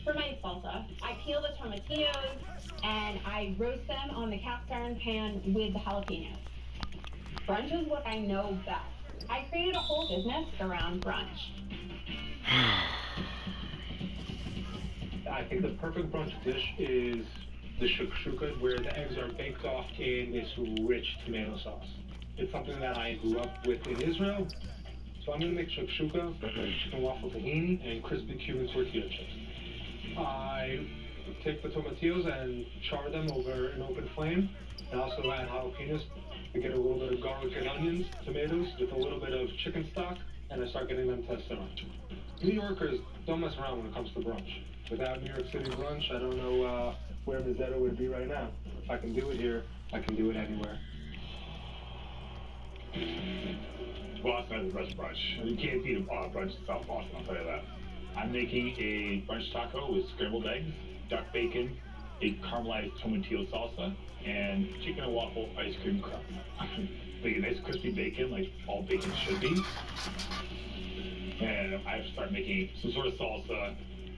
For my salsa, I peel the tomatillos and I roast them on the cast iron pan with the jalapenos. Brunch is what I know best. I created a whole business around brunch. I think the perfect brunch dish is the shakshuka, where the eggs are baked off in this rich tomato sauce. It's something that I grew up with in Israel. So I'm going to make shakshuka, chicken waffle tahini, and crispy Cuban tortilla chips. I take the tomatillos and char them over an open flame. And also add jalapenos to get a little bit of garlic and onions, tomatoes with a little bit of chicken stock, and I start getting them to simmer. New Yorkers don't mess around when it comes to brunch. Without New York City brunch, I don't know where Mazzetto would be right now. If I can do it here, I can do it anywhere. Boston has the best brunch. You can't beat a brunch in South Boston, I'll tell you that. I'm making a brunch taco with scrambled eggs, duck bacon, a caramelized tomatillo salsa, and chicken and waffle ice cream crust. Make a nice crispy bacon, like all bacon should be. And I have to start making some sort of salsa,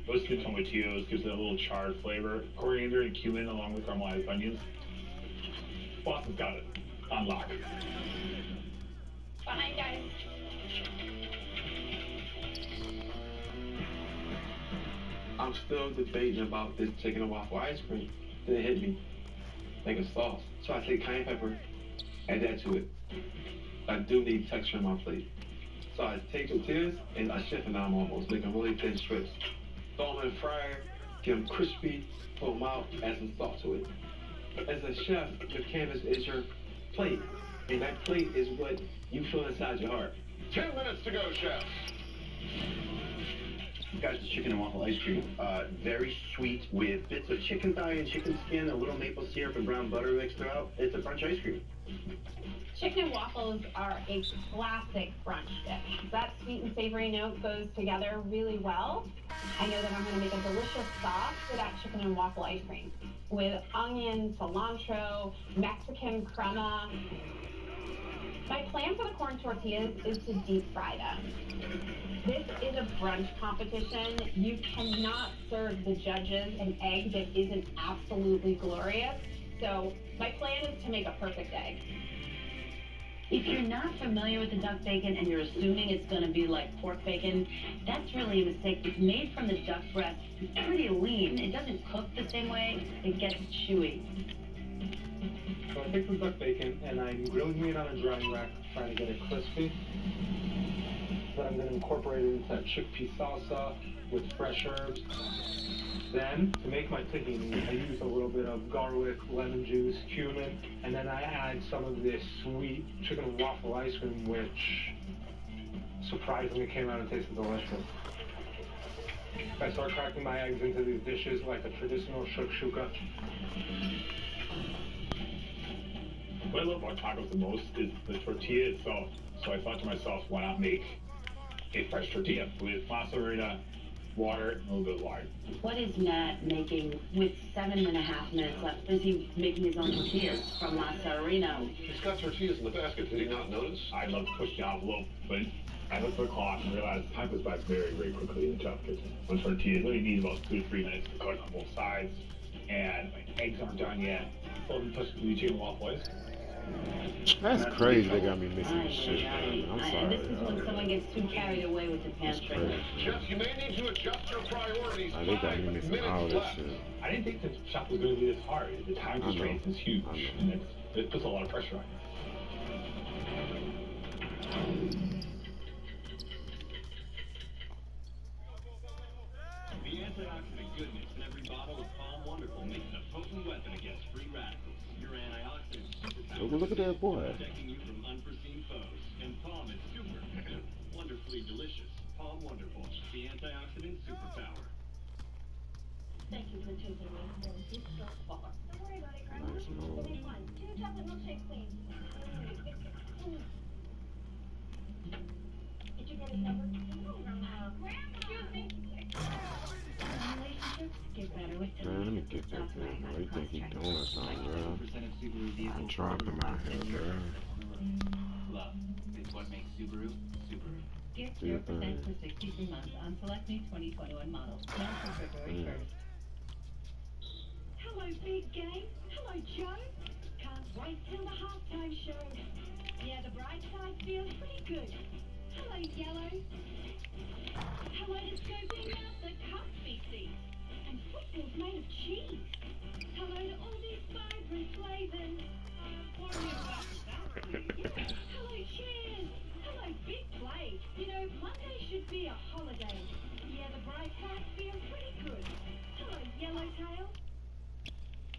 roasted tomatillos, gives it a little charred flavor, coriander and cumin along with caramelized onions. Boston's got it. On lock. Behind, guys. I'm still debating about this chicken and waffle ice cream. Then it hit me. Make a sauce. So I take cayenne pepper, add that to it. I do need texture on my plate. So I take tortillas and I shift them down almost, make them really thin strips. Throw them in the fryer, get them crispy, pull them out, add some salt to it. As a chef, your canvas is your plate. And that plate is what you feel inside your heart. 10 minutes to go, chefs. Guys, the chicken and waffle ice cream, very sweet with bits of chicken thigh and chicken skin, a little maple syrup and brown butter mixed throughout. It's a brunch ice cream. Chicken and waffles are a classic brunch dish. That sweet and savory note goes together really well. I know that I'm going to make a delicious sauce for that chicken and waffle ice cream with onion, cilantro, Mexican crema. My plan for the corn tortillas is to deep fry them. This is a brunch competition. You cannot serve the judges an egg that isn't absolutely glorious. So my plan is to make a perfect egg. If you're not familiar with the duck bacon and you're assuming it's going to be like pork bacon, that's really a mistake. It's made from the duck breast. It's pretty lean. It doesn't cook the same way. It gets chewy. So I take the duck bacon and I'm grilling it on a drying rack, trying to get it crispy. Then I'm going to incorporate it into that chickpea salsa with fresh herbs. Then, to make my tahini, I use a little bit of garlic, lemon juice, cumin, and then I add some of this sweet chicken and waffle ice cream, which surprisingly came out and tasted delicious. I start cracking my eggs into these dishes like a traditional shakshuka. What I love about tacos the most is the tortilla itself. So I thought to myself, why not make a fresh tortilla with mozzarella, water, and a little bit of lard. What is Matt making with 7.5 minutes left? Is he making his own tortillas from mozzarella? He's got tortillas in the basket. Did he not notice? I'd love to push the envelope, but I looked at the clock and realized time goes by very, very quickly in the shop kitchen. One tortilla really needs about 2 to 3 minutes to cook on both sides, and my eggs aren't done yet. So I'm pushing the chicken waffle ice. That's crazy. They got me missing shit. I'm sorry. This is when someone gets too carried away with the pantry. Chefs, you may need to adjust your priorities. They got me missing all that shit. I didn't think the shop was going to be this hard. The time constraints is huge, and it puts a lot of pressure on you. The antioxidant goodness in every bottle of Palm Wonderful makes it a potent weapon against free radicals. Your antioxidant superpower. Look at that boy. Protecting you from unforeseen foes. And Palm is super wonderfully delicious. Palm Wonderful, the antioxidant superpower. Thank you for choosing me. Thank you so far. Don't worry about it, Grandma. We'll be fine. 2 chocolate milkshakes, please. Did you get his number? No, Grandma. Excuse me. Relationships get better with time. Man, let me get that thing, bro. You think he doing or something, bro? I'm trying to come out here, bro. Love is what makes Subaru, Subaru. Get 0% for 63 months on select new 2021 models. Now through February 1st. Hello, big game. Hello, Joe. Can't wait till the halftime show. Yeah, the bright side feels pretty good. Hello, Yellow. Hello to scoping out the cup seats. And football's made of cheese. Hello to all these vibrant flavors. Worry about that, please. Hello, cheers. Hello, big play. You know, Monday should be a holiday. Yeah, the bright side feels pretty good. Hello, Yellowtail.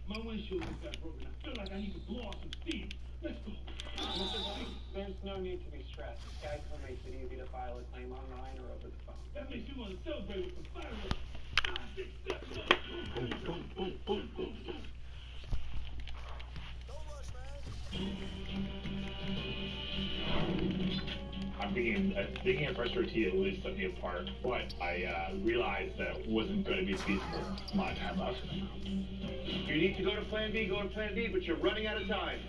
My windshield just got broken. I feel like I need to blow off some steam. Let's go. There's no need to be stressed. Geico makes it easy to file a claim online or over the phone. That makes you want to celebrate with some fireworks. 5, 6, 7, I'm thinking a fresh tortilla really set me apart, but I realized that it wasn't going to be feasible. A lot of time left. You need to go to Plan B, but you're running out of time.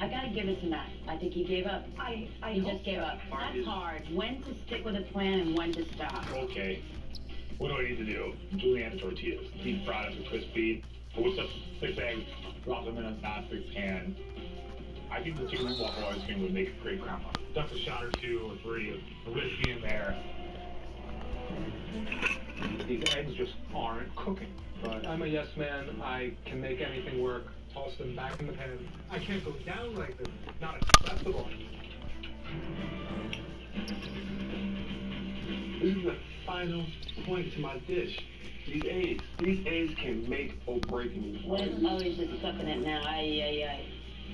I gotta give it to Matt. I think he gave up. He just gave up. That's hard. When to stick with a plan and when to stop. Okay. What do I need to do? Juliana tortillas. Deep fried them crispy. Whisk up 6 eggs. Drop them in a non-stick pan. I think the chicken and waffle ice cream would make a great crumb. Duck a shot or 2 or 3 of whiskey in there. These eggs just aren't cooking. But I'm a yes man. I can make anything work. Toss them back in the pan. I can't go down like this. It's not acceptable. This is the final point to my dish. These eggs can make or break me. Liz always just sucking it now.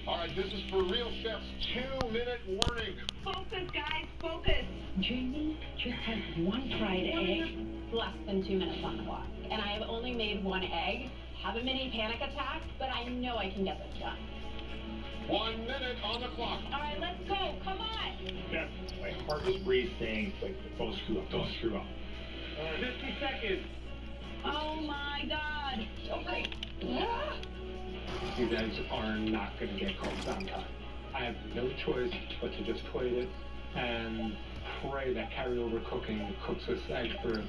All right, this is for real chefs. 2-minute warning. Focus, guys, focus. Jamie just has 1 fried egg. Less than 2 minutes on the clock. And I have only made 1 egg. Have a mini panic attack, but I know I can get this done. 1 minute on the clock. All right, let's go. Come on. Yes, my heart is racing. Like, don't screw up, don't screw up. 50 seconds. Oh my God. Okay. These eggs are not going to get cooked on time. I have no choice but to just put it and pray that carryover cooking cooks this egg through.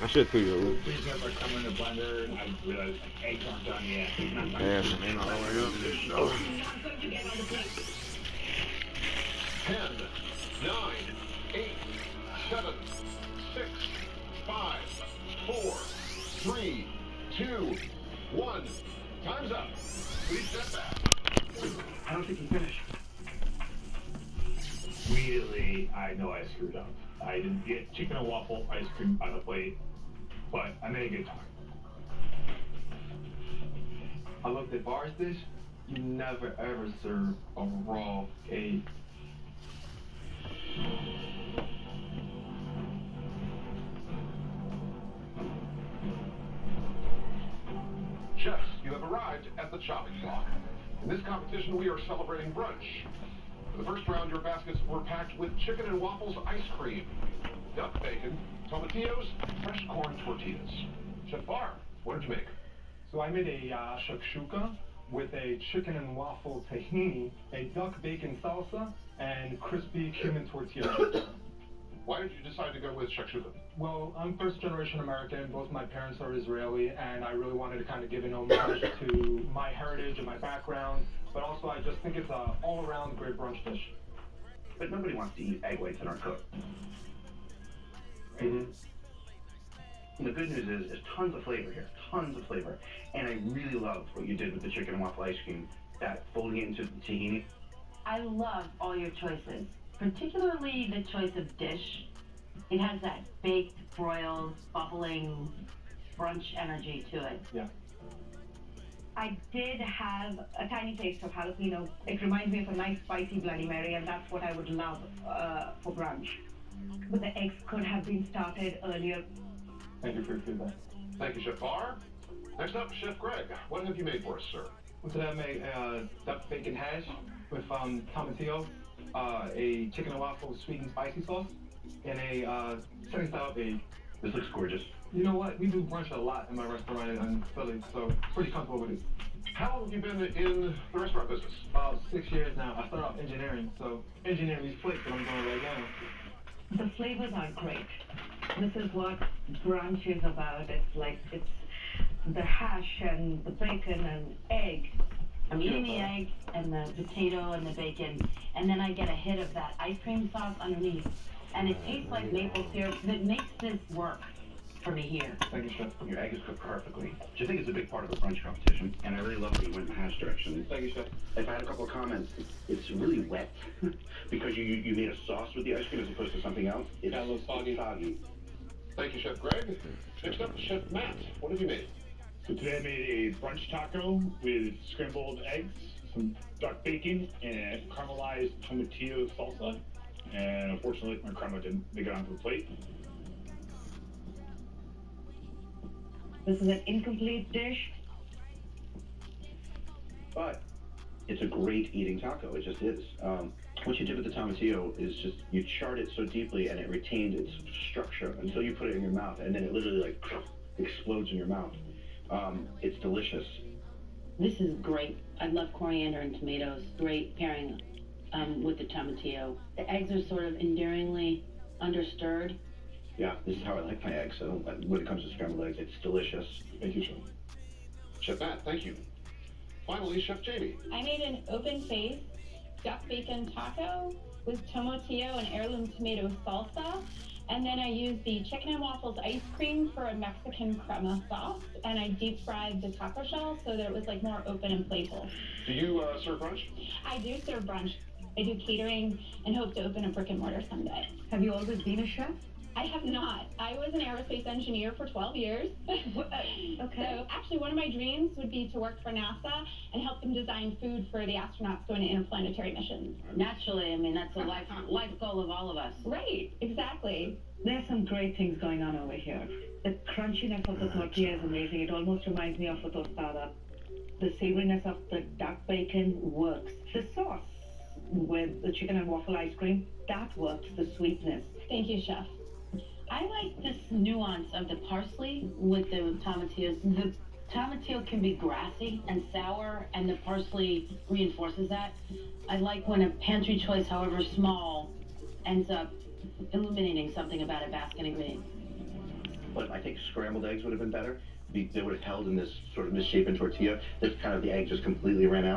I should put your roof. Freezing up our summer in the blender, and I realized eggs aren't done yet. Not done. Damn, it ain't all the way up. 10, 9, 8, 7, 6, 5, 4, 3, 2, 1. Time's up. Please step back. I don't think he finished. Immediately, I know I screwed up. I didn't get chicken and waffle ice cream on the plate, but I made a good time. I looked at Bar's dish. You never ever serve a raw egg. Chefs, you have arrived at the chopping block. In this competition, we are celebrating brunch. For the first round, your baskets were packed with chicken and waffles ice cream, duck bacon, tomatillos, fresh corn tortillas. Chef Bar, what did you make? So I made a shakshuka with a chicken and waffle tahini, a duck bacon salsa, and crispy cumin tortilla. Why did you decide to go with shakshuka? Well, I'm first generation American. Both my parents are Israeli, and I really wanted to kind of give an homage to my heritage and my background. But also, I just think it's an all-around great brunch dish. But nobody wants to eat egg whites that aren't cooked. Mm-hmm. And the good news is there's tons of flavor here, tons of flavor. And I really loved what you did with the chicken and waffle ice cream, that folding it into the tahini. I love all your choices, particularly the choice of dish. It has that baked, broiled, bubbling brunch energy to it. Yeah. I did have a tiny taste of jalapeno. It reminds me of a nice spicy Bloody Mary, and that's what I would love for brunch. But the eggs could have been started earlier. Thank you for your feedback. Thank you, Chef Bar. Next up, Chef Greg. What have you made for us, sir? Well, today I made duck bacon hash with tomatillo, a chicken and waffle sweet and spicy sauce, and a setting style egg. This looks gorgeous. You know what? We do brunch a lot in my restaurant in Philly, so pretty comfortable with it. How long have you been in the restaurant business? About 6 years now. I started off engineering, so engineering these plates that I'm doing right now. The flavors are great. This is what brunch is about. It's the hash and the bacon and egg. I'm eating the egg and the potato and the bacon, and then I get a hit of that ice cream sauce underneath. And it tastes like maple syrup that makes this work for me here. Thank you, Chef. Your egg is cooked perfectly, which I think is a big part of the brunch competition. And I really love that you went in the hash direction. Thank you, Chef. If I had a couple of comments, it's really wet because you made a sauce with the ice cream as opposed to something else. It's got a little soggy. Thank you, Chef Greg. Next up, Chef Matt. What have you made? So today I made a brunch taco with scrambled eggs, some duck bacon, and caramelized tomatillo salsa. And unfortunately, my crema didn't make it onto the plate. This is an incomplete dish. But it's a great eating taco. It just is. What you did with the tomatillo is just, you charred it so deeply and it retained its structure until you put it in your mouth, and then it literally like explodes in your mouth. It's delicious. This is great. I love coriander and tomatoes. Great pairing with the tomatillo. The eggs are sort of endearingly understirred. Yeah, this is how I like my eggs. When it comes to scrambled eggs, it's delicious. Thank you, Chef. Chef Matt, thank you. Finally, Chef Jamie. I made an open-faced duck bacon taco with tomatillo and heirloom tomato salsa. And then I used the chicken and waffles ice cream for a Mexican crema sauce. And I deep fried the taco shell so that it was like more open and playful. Do you serve brunch? I do serve brunch. I do catering and hope to open a brick and mortar someday. Have you always been a chef? I have not. I was an aerospace engineer for 12 years. Okay. So actually one of my dreams would be to work for NASA and help them design food for the astronauts going to interplanetary missions. Naturally, I mean, that's a life goal of all of us. Right, exactly. There's some great things going on over here. The crunchiness of the tortilla is amazing. It almost reminds me of a tostada. The savoriness of the duck bacon works. The sauce with the chicken and waffle ice cream, that works, the sweetness. Thank you, Chef. I like this nuance of the parsley with the tomatillos. The tomatillo can be grassy and sour, and the parsley reinforces that. I like when a pantry choice, however small, ends up illuminating something about a basket ingredient. But I think scrambled eggs would have been better. They would have held in this sort of misshapen tortilla. This kind of the egg just completely ran out.